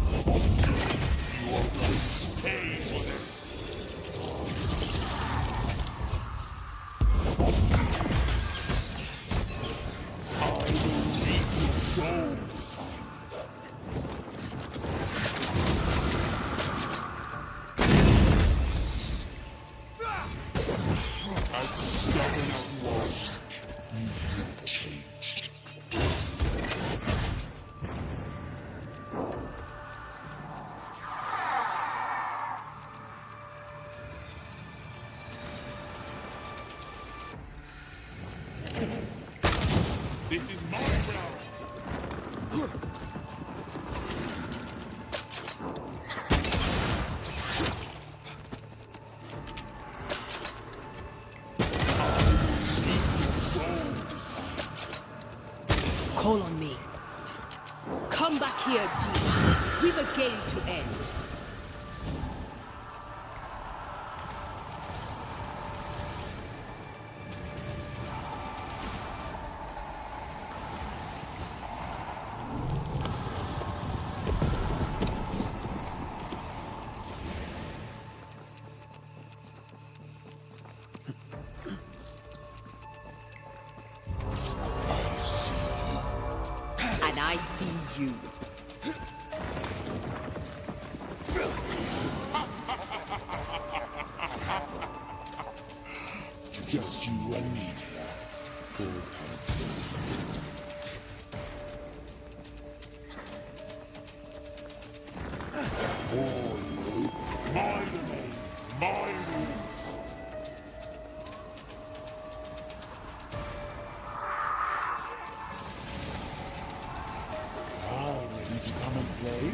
You are going to pay for this. I will reap your soul this time. As stubborn as you are, you have changed. This is my ground. Call on me. Come back here, demon. We've a game to end. And I see you. Just you and me, dear. Full pencil. My domain, my rules. Ready to come and play?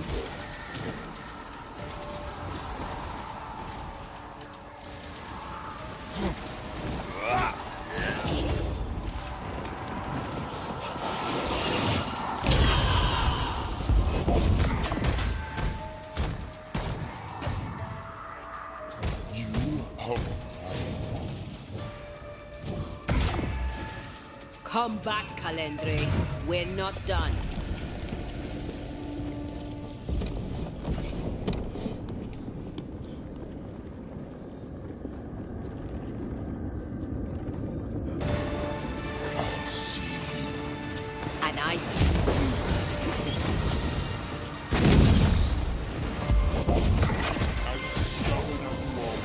Come back, Calendre. We're not done. I see you. And I see you. As stubborn as you are.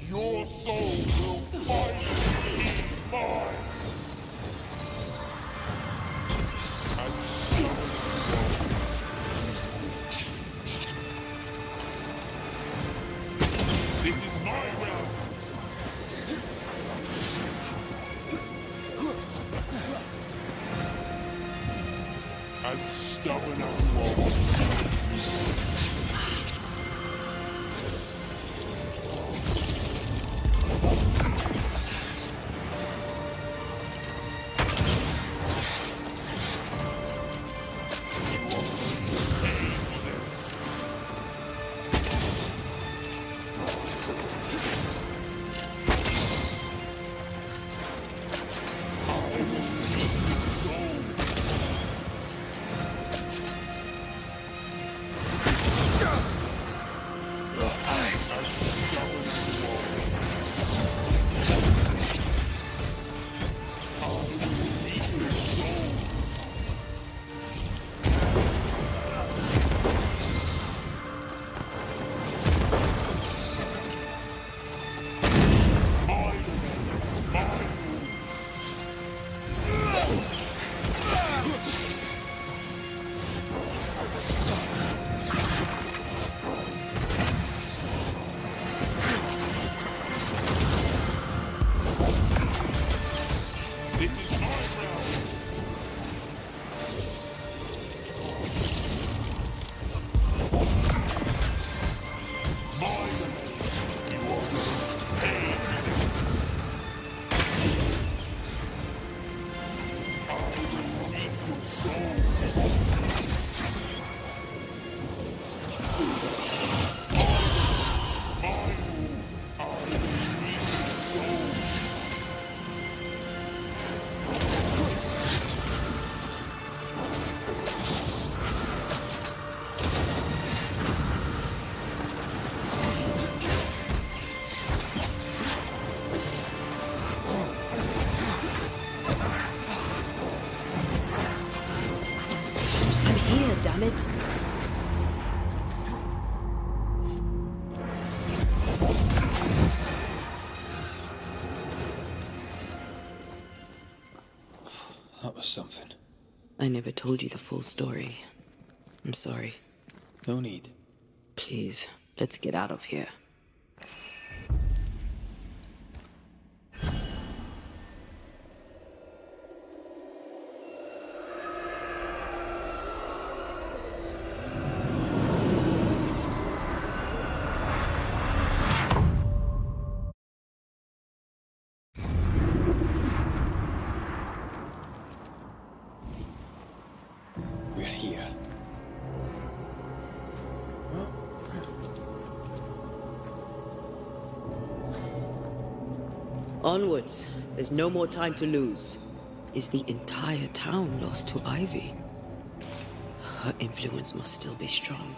Your soul will finally be mine. As stubborn as you are. stubborn as you are. Damn it. That was something. I never told you the full story. I'm sorry. No need. Please, let's get out of here. We're here. Onwards. There's no more time to lose. Is the entire town lost to Ivy? Her influence must still be strong.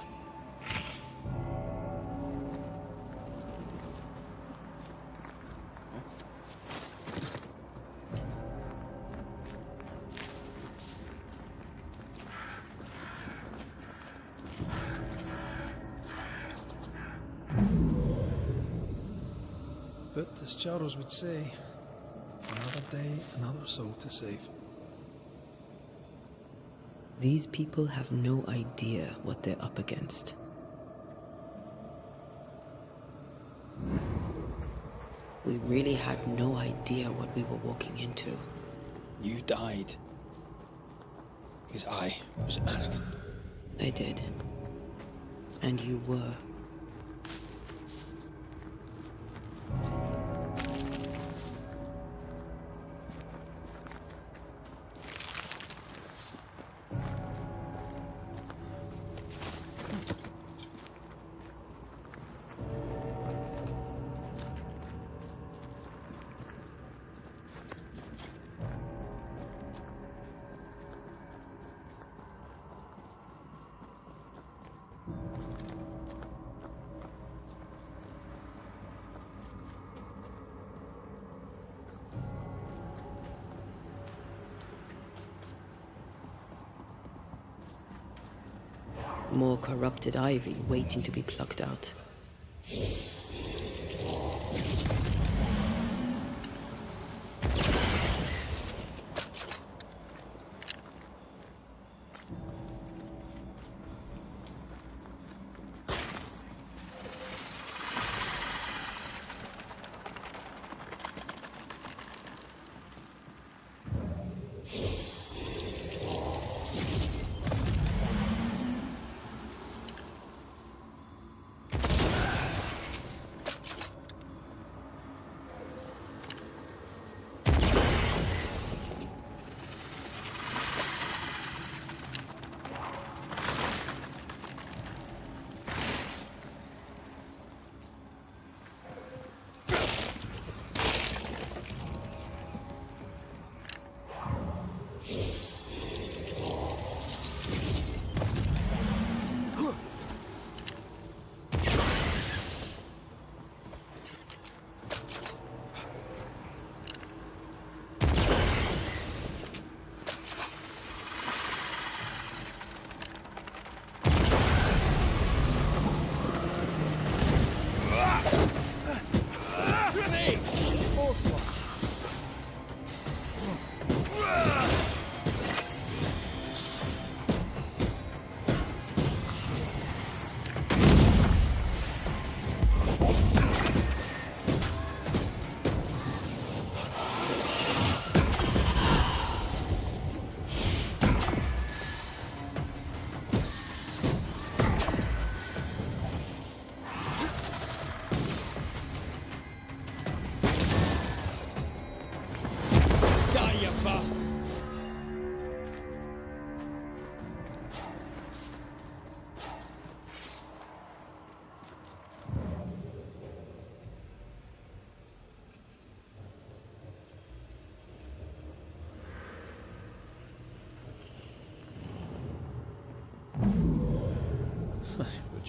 But as Charles would say, another day, another soul to save. These people have no idea what they're up against. We really had no idea what we were walking into. You died because I was arrogant. I did. And you were. More corrupted ivy waiting to be plucked out.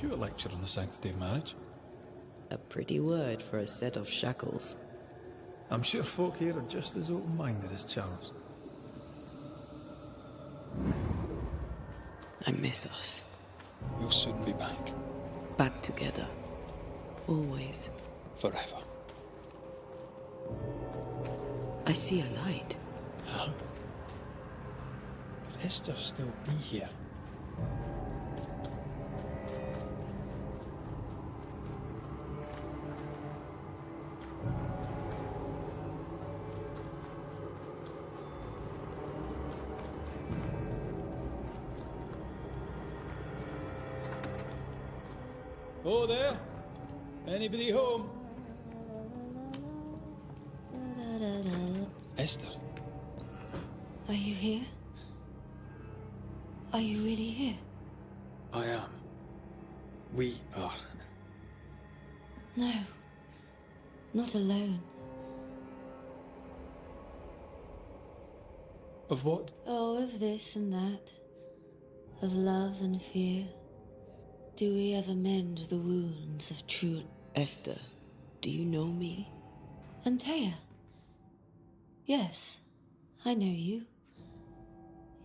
you a lecture on the sanctity of marriage. A pretty word for a set of shackles. I'm sure folk here are just as open-minded as Charles. I miss us. We'll soon be back. Back together. Always. Forever. I see a light. How? Could Esther still be here? Oh there? Anybody home? Esther. Are you here? Are you really here? I am. We are. No. Not alone. Of what? Oh, of this and that. Of love and fear. Do we ever mend the wounds of true... Esther, do you know me? Antea? Yes, I know you.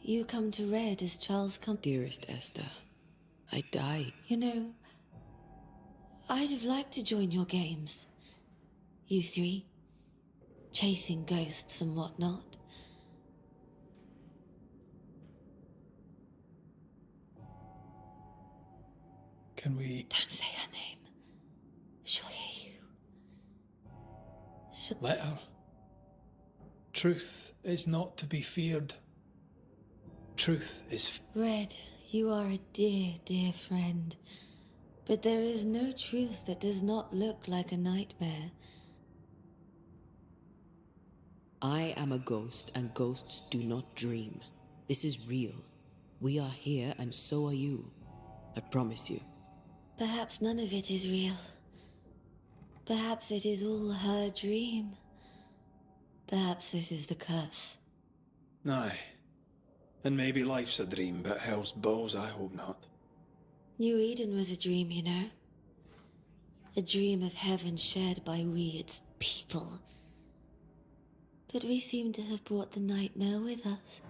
You come to Red as Charles come... Dearest Esther, I died. You know, I'd have liked to join your games. You three. Chasing ghosts and whatnot. Can we... Don't say her name. She'll hear you. Let her. Truth is not to be feared. Truth is... Red, you are a dear, dear friend. But there is no truth that does not look like a nightmare. I am a ghost, and ghosts do not dream. This is real. We are here, and so are you. I promise you. Perhaps none of it is real. Perhaps it is all her dream. Perhaps this is the curse. Aye. And maybe life's a dream, but hell's balls, I hope not. New Eden was a dream, you know. A dream of heaven shared by we, its people. But we seem to have brought the nightmare with us.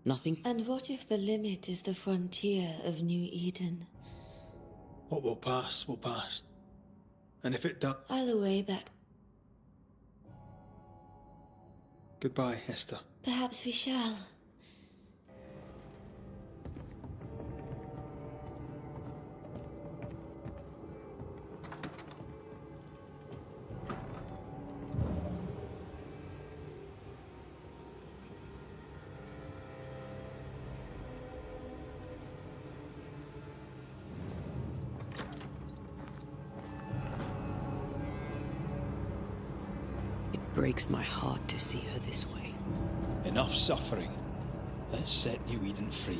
Nothing. And what if the limit is the frontier of New Eden? What will pass, will pass. And if it does... I'll away back. Goodbye, Esther. Perhaps we shall. It breaks my heart to see her this way. Enough suffering. Let's set New Eden free.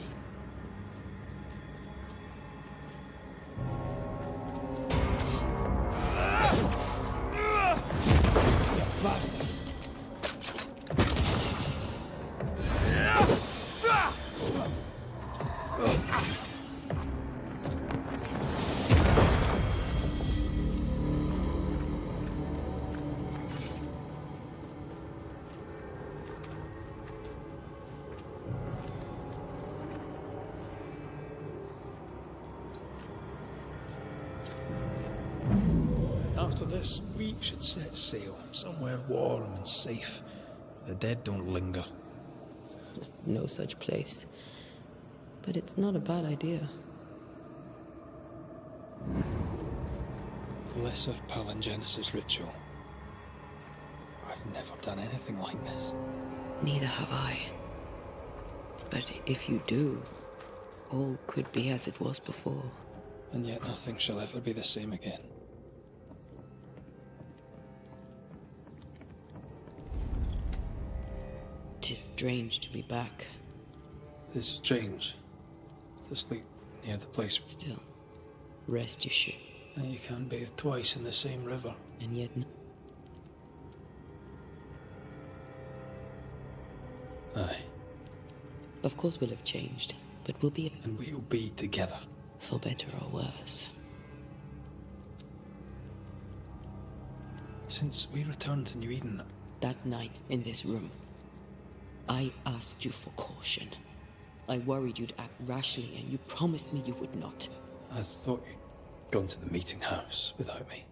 You bastard! After this, we should set sail somewhere warm and safe, where the dead don't linger. No such place. But it's not a bad idea. The lesser palingenesis ritual. I've never done anything like this. Neither have I. But if you do, all could be as it was before. And yet nothing shall ever be the same again. Tis strange to be back. It's strange to sleep near the place. Still, rest you should. And you can bathe twice in the same river. And yet... Aye. Of course we'll have changed. but we'll be... And we'll be together. For better or worse. Since we returned to New Eden, That night in this room, I asked you for caution. I worried you'd act rashly, and you promised me you would not. I thought you'd gone to the meeting house without me.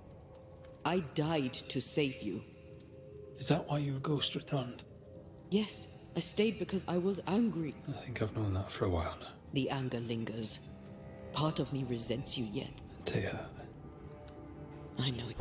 I died to save you. Is that why your ghost returned? Yes, I stayed because I was angry. I think I've known that for a while now. The anger lingers. Part of me resents you yet. Taya, I know it.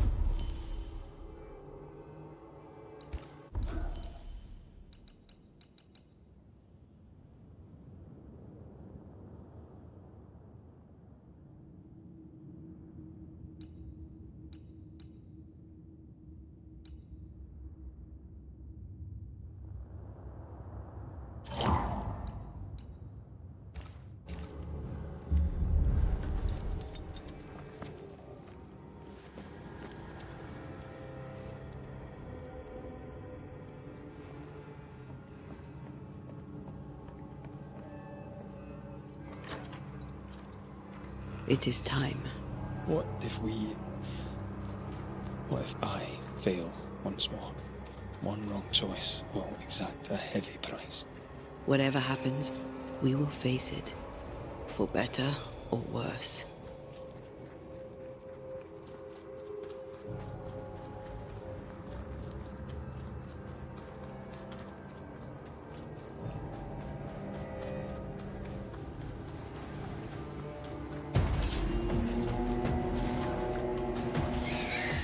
It is time. What if I fail once more? One wrong choice will exact a heavy price. Whatever happens, we will face it. For better or worse.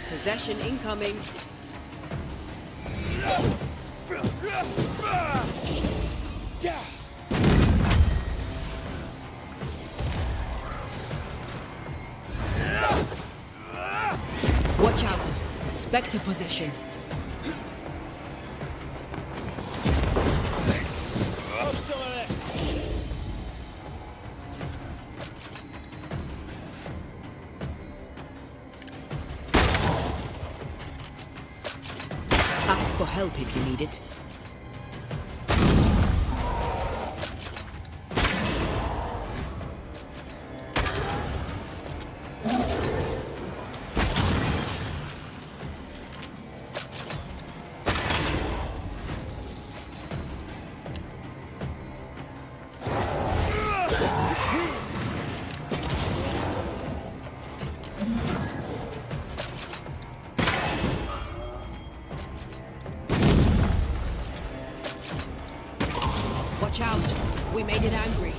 Possession incoming. Watch out. Spectre possession. Have some of this. Ask for help if you need it. Watch out! We made it angry.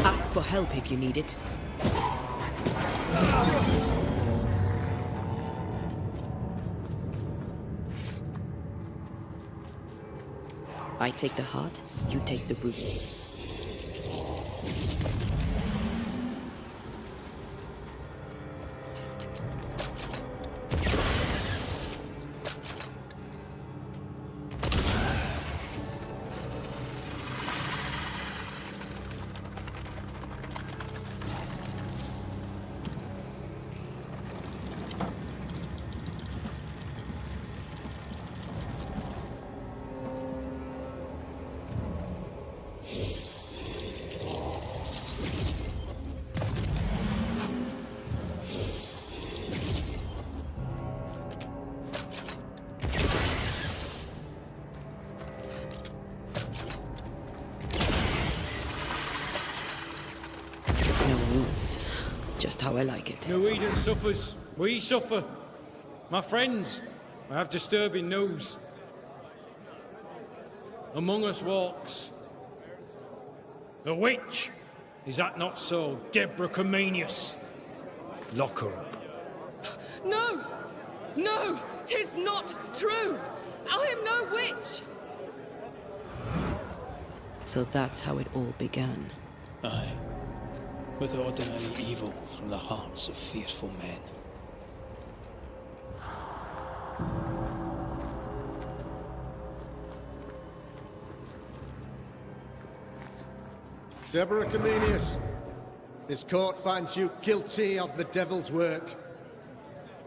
Ask for help if you need it. I take the heart, you take the root. No wounds. Just how I like it. New Eden suffers. We suffer. My friends, I have disturbing news. Among us walks a witch. Is that not so, Deborah Comenius? Lock her up. No! No! 'Tis not true! I am no witch! So that's how it all began. Aye. With ordinary evil from the hearts of fearful men. Deborah Comenius, this court finds you guilty of the devil's work.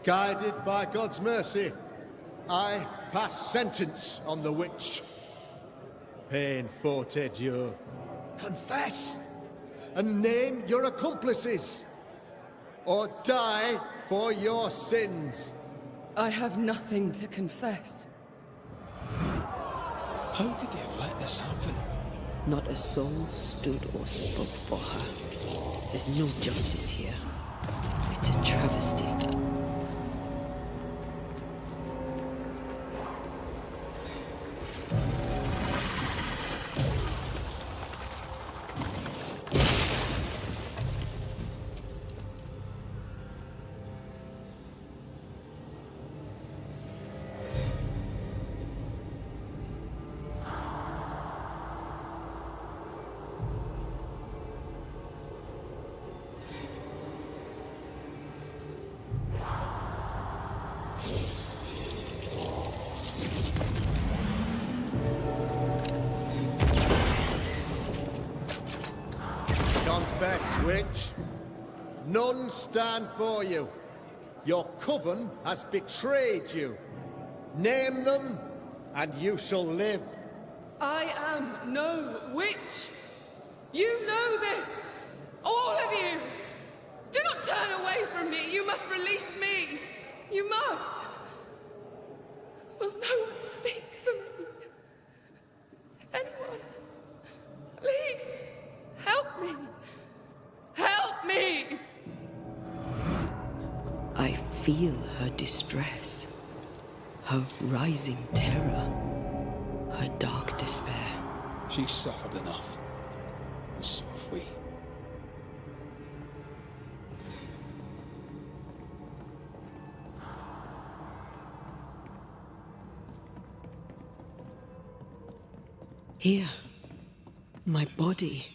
Guided by God's mercy, I pass sentence on the witch. Pain forte Dieu. Confess and name your accomplices, or die for your sins. I have nothing to confess. How could they have let this happen? Not a soul stood or spoke for her. There's no justice here. It's a travesty. Confess, witch. None stand for you. Your coven has betrayed you. Name them, and you shall live. I am no witch. You know this. All of you. Do not turn away from me. You must release me. You must. Will no one speak for me? Anyone? Please, help me. Help me! I feel her distress, her rising terror, her dark despair. She's suffered enough, and so have we. Here, my body,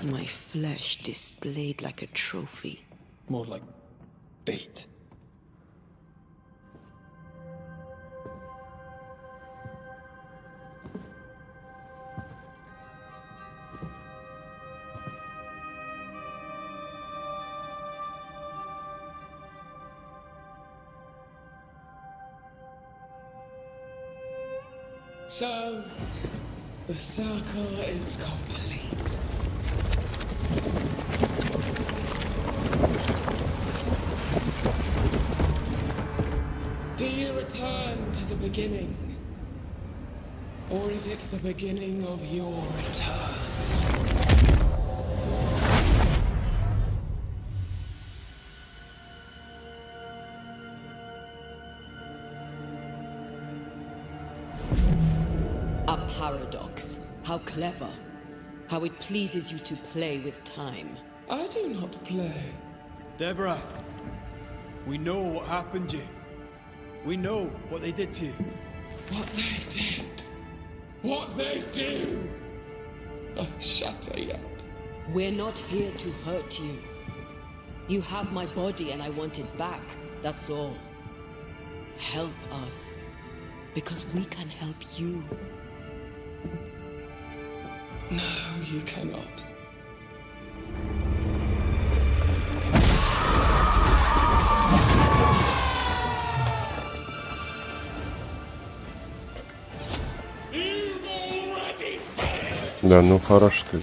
my flesh displayed like a trophy. More like bait. So, the circle is complete. Do you return to the beginning? Or is it the beginning of your return? A paradox. How clever. How it pleases you to play with time. I do not play. Deborah, we know what happened to you. We know what they did to you. What they did. What they do. I shatter yet. We're not here to hurt you. You have my body and I want it back. That's all. Help us. Because we can help you. No, you cannot. Да, ну хорош ты.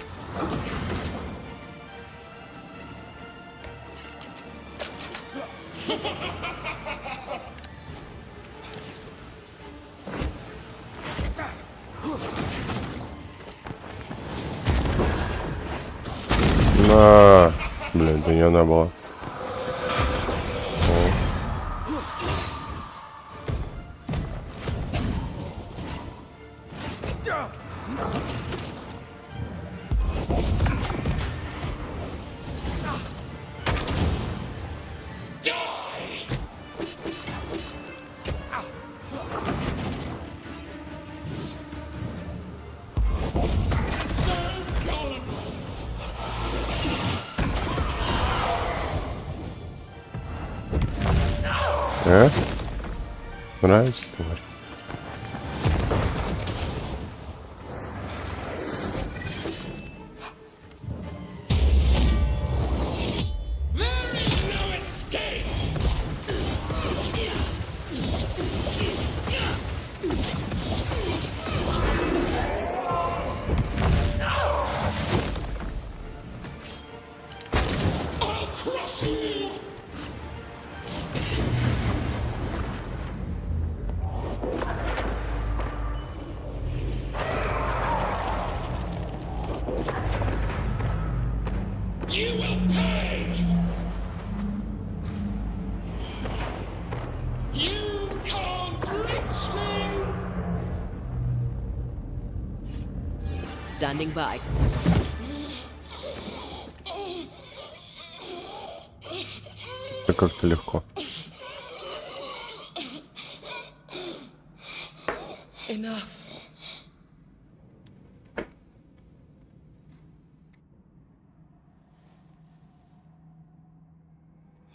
На, блин, это не она была. Нравится, тварь? crush you! You will pay! You can't reach me! Standing by. Это как-то легко. Enough.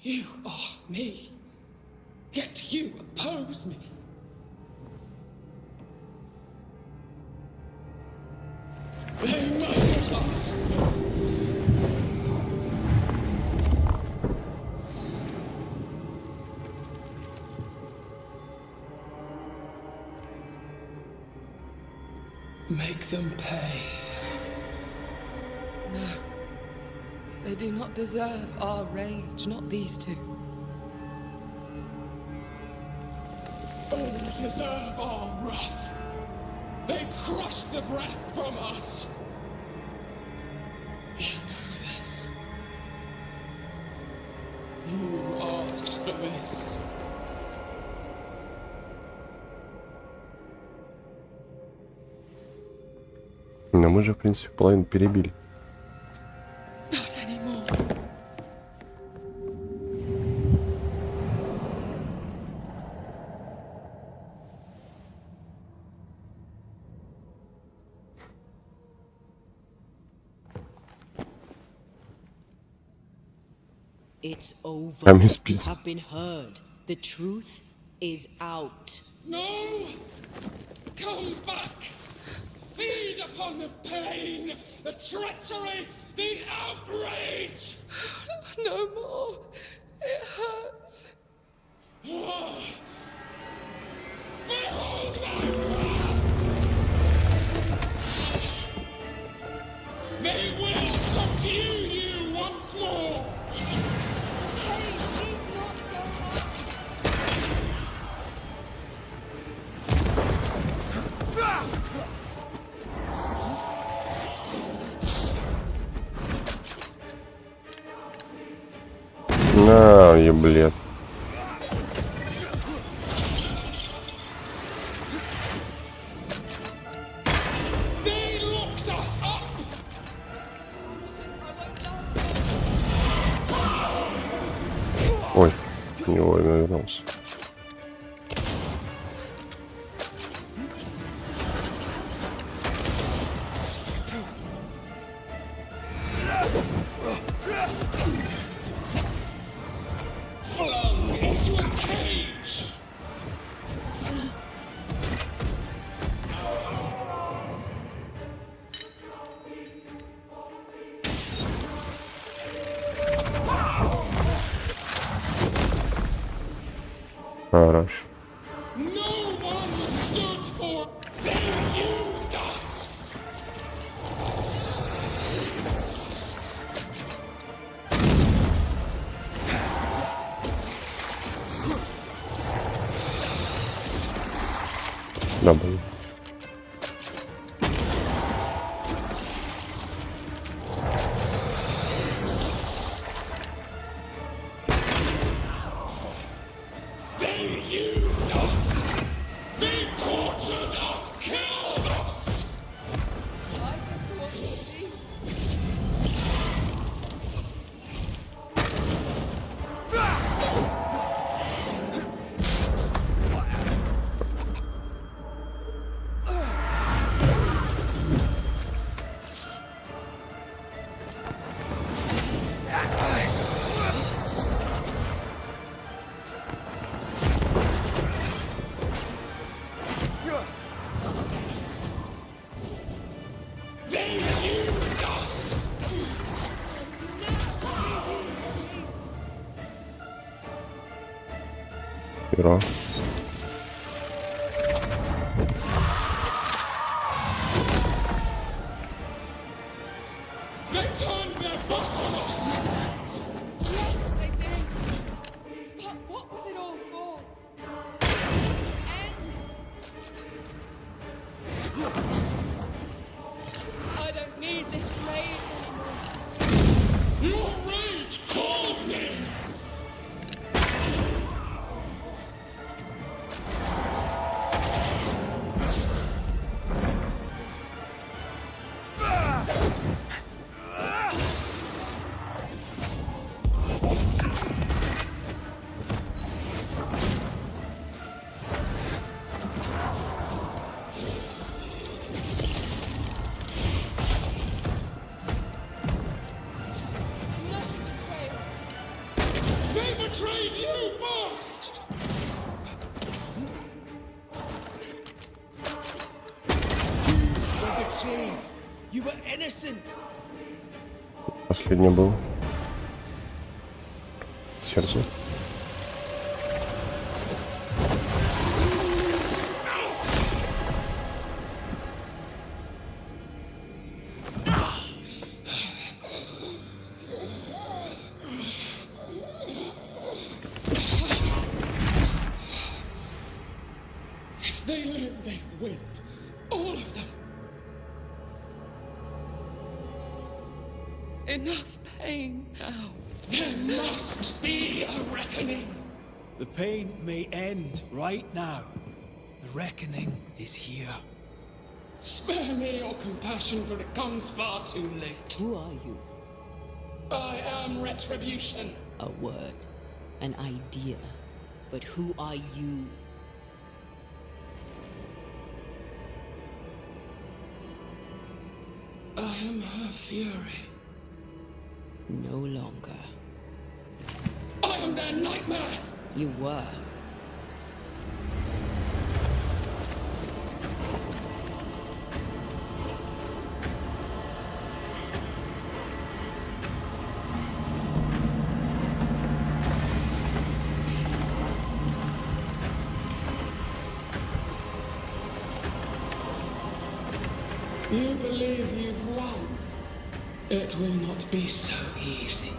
You are me, yet you oppose me. They murdered us. Make them pay. No. They do not deserve our rage, not these two. They deserve our wrath. They crushed the breath from us. You know this. You asked for this. Но мы же, в принципе, половину перебили. Not anymore. It's over. I'm his You have been heard. The truth is out. No! Come back! Feed upon the pain, the treachery, the outrage! No more. It hurts. Behold my wrath! They will subdue you once more! На, еблет. They locked us up! Ой, не вовремя вернулся. Flung into a cage! Хорош. No one stood for. They used us! Да, блин. They used us! They tortured us, killed us! I just want to see. They used us! Перо. They turned their back on us! betrayed you first! You were betrayed. You were innocent. Последний был. Сердце. If they live, they win. All of them. Enough pain now. There must be a reckoning. The pain may end right now. The reckoning is here. Spare me your compassion, for it comes far too late. Who are you? I am retribution. A word, an idea. But who are you? I am her fury. No longer. I am their nightmare. You were. You believe you've won. It will not be so easy.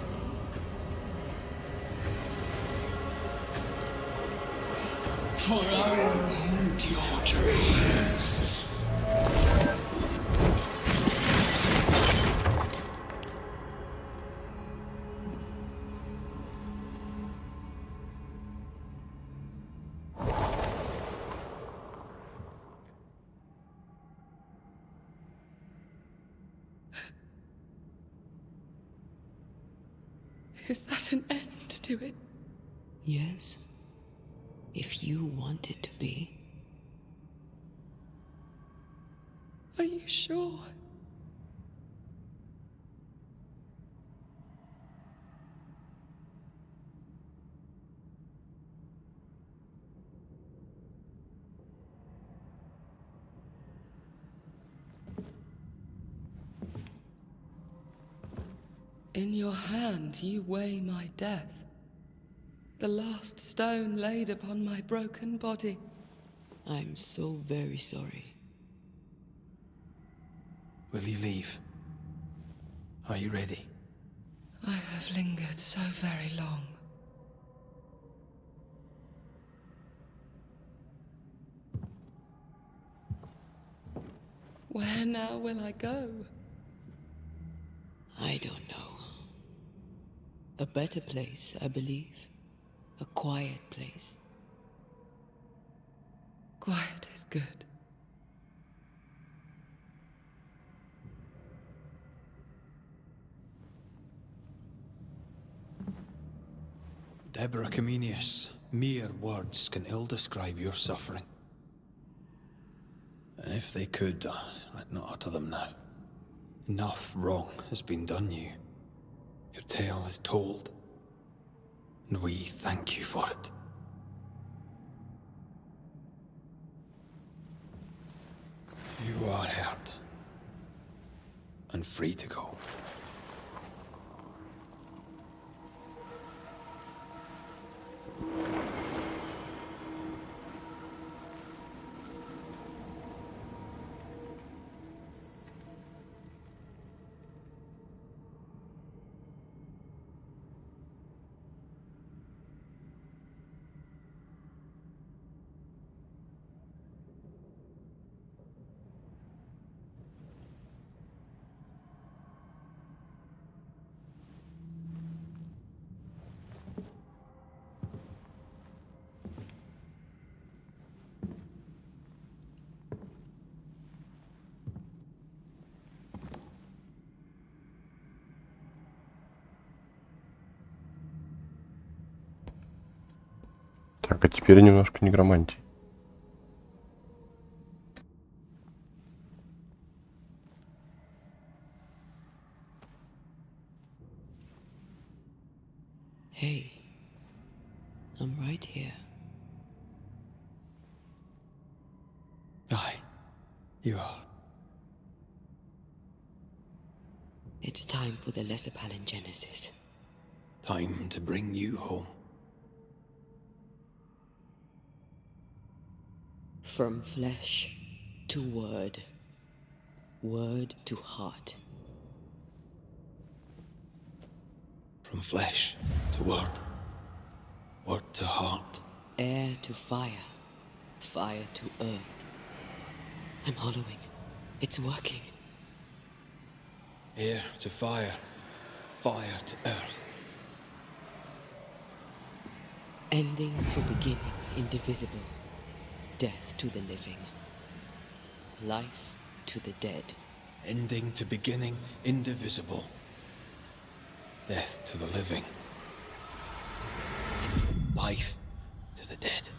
For I will haunt your dreams. Is that an end to it? Yes. If you want it to be. Are you sure? In your hand you weigh my death. The last stone laid upon my broken body. I'm so very sorry. Will you leave? Are you ready? I have lingered so very long. Where now will I go? I don't know. A better place, I believe. A quiet place. Quiet is good. Deborah Comenius, mere words can ill describe your suffering. And if they could, I'd not utter them now. Enough wrong has been done you. Your tale is told, and we thank you for it. You are hurt, and free to go. Так, а теперь немножко негромантии. Hey, I'm right here. Aye, you are. It's time for the lesser palingenesis. Time to bring you home. From flesh to word. Word to heart. From flesh to word. Word to heart. Air to fire. Fire to earth. I'm hollowing. It's working. Air to fire. Fire to earth. Ending to beginning, indivisible. Death to the living. Life to the dead. Ending to beginning, indivisible. Death to the living. Life to the dead.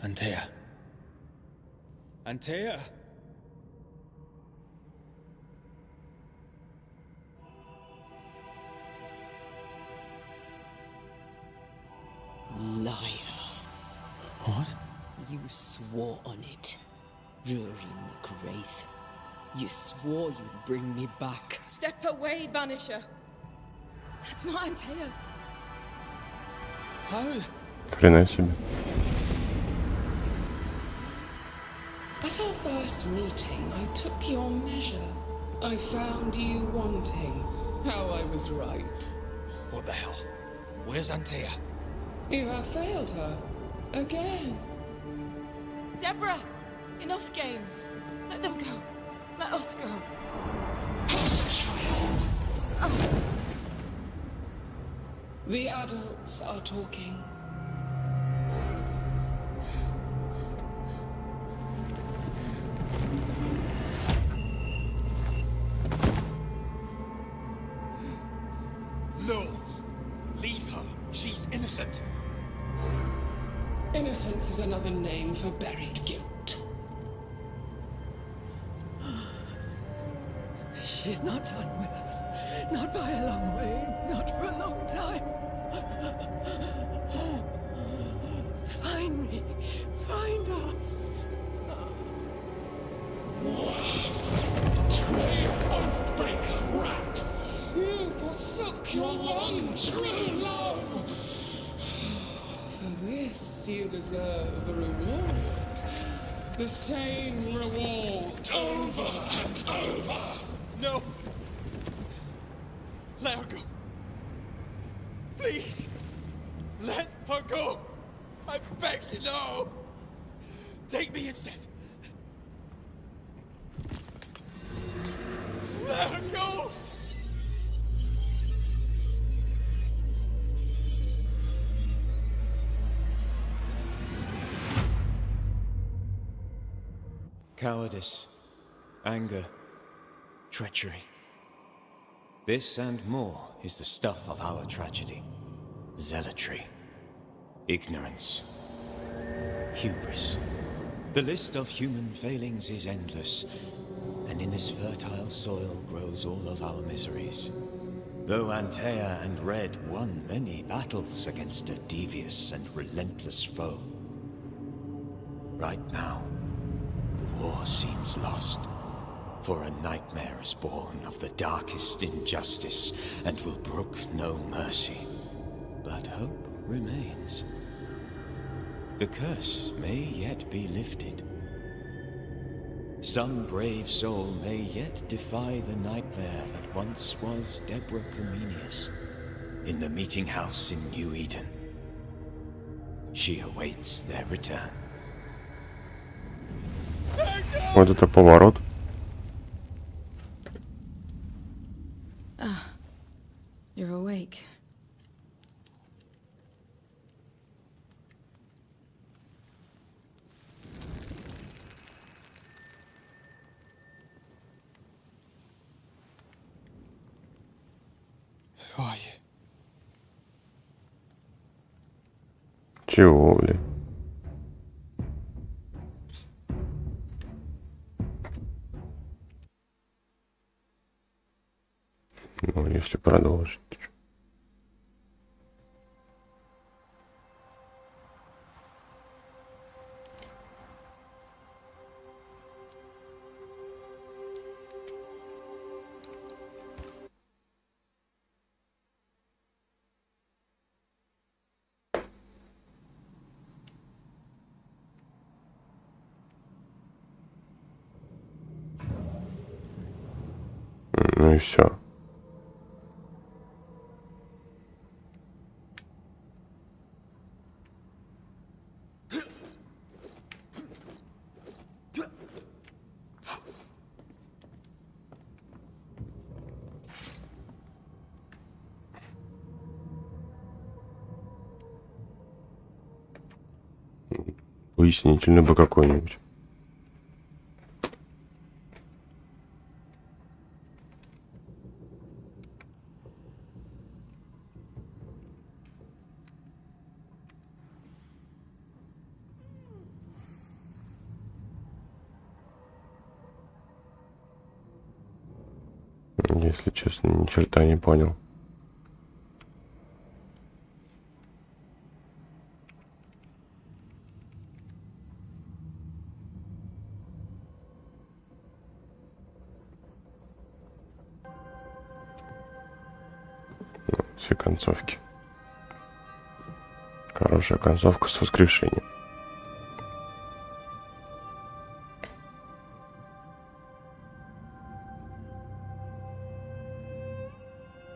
Antea. Antea! Liar. What? You swore on it. Rory McWraith. You swore you'd bring me back. Step away, Banisher. That's not Antea. How? Хрена себе. At our first meeting, I took your measure. I found you wanting. How I was right. What the hell? Where's Antea? You have failed her. Again. Deborah! Enough games. Let them go. Let us go. Hush, child! The adults are talking. No! Leave her. She's innocent. Innocence is another name for buried guilt. She's not done with us. Not by a long way. Not for a long time. Find me. Find us. True oathbreaker rat! You forsook your one true love! For this you deserve a reward. The same reward over and over! No! Let her go. Please! Let her go! I beg you, no! Take me instead! Let her go! Cowardice, anger, treachery. This and more is the stuff of our tragedy. Zealotry, ignorance, hubris. The list of human failings is endless, and in this fertile soil grows all of our miseries. Though Antea and Red won many battles against a devious and relentless foe, right now, the war seems lost. For a nightmare is born of the darkest injustice and will brook no mercy. But hope remains. The curse may yet be lifted. Some brave soul may yet defy the nightmare that once was Deborah Comenius in the meeting house in New Eden. She awaits their return. Вот это поворот. Ah, you're awake. Who are you? Чего, блин? Ну, если продолжить. Ну и все. Пояснительный бы какой-нибудь. Если честно, ни черта не понял. Все концовки. Хорошая концовка с воскрешением.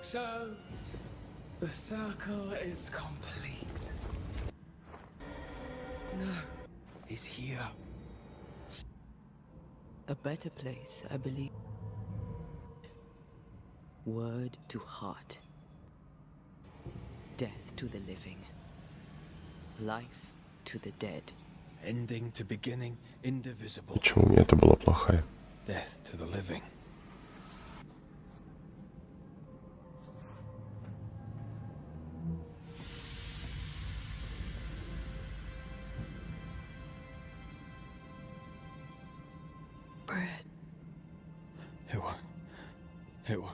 So, the circle is complete. No. He's here. A better place, I believe. Word to heart. Death to the living. Life to the dead. Ending to beginning, indivisible. Почему мне это была плохая? Death to the living. Bread. It was. It was.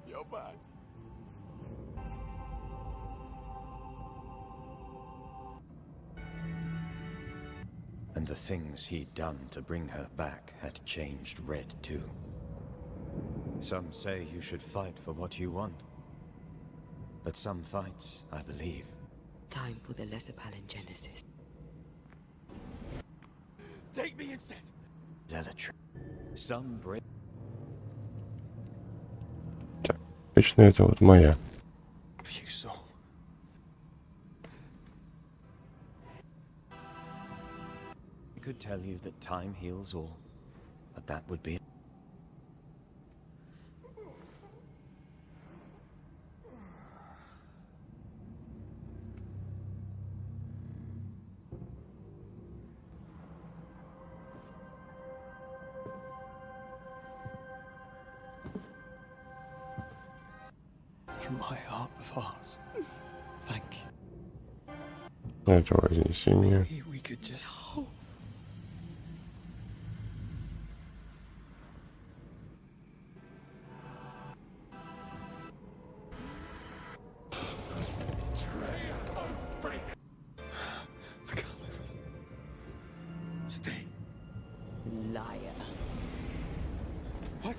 You're back. And the things he'd done to bring her back had changed Red too. Some say you should fight for what you want. But some fights, I believe. Time for the lesser palingenesis. Take me instead. Zealotry. Some break. Точно это вот моя. If you saw. I could tell you that time heals all, but that would be it. From my heart of hearts. Thank you. Это вознесение. Maybe we could just. I can't live with it. Stay. Liar. What?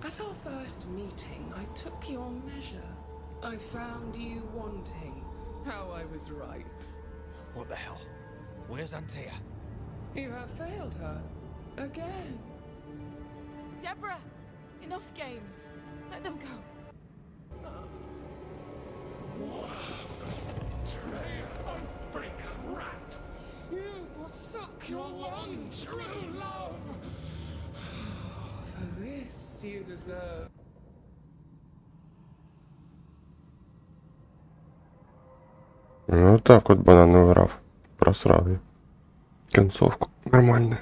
At our first meeting, I took your measure. I found you wanting. How I was right. What the hell? Where's Antea? You have failed her. Again. Deborah! Enough games. Let them go. Traitor, oathbreaker, rat! You forsook your one true love. For this you deserve. Ну так вот банановый раф. Просрал я. Концовку нормальную.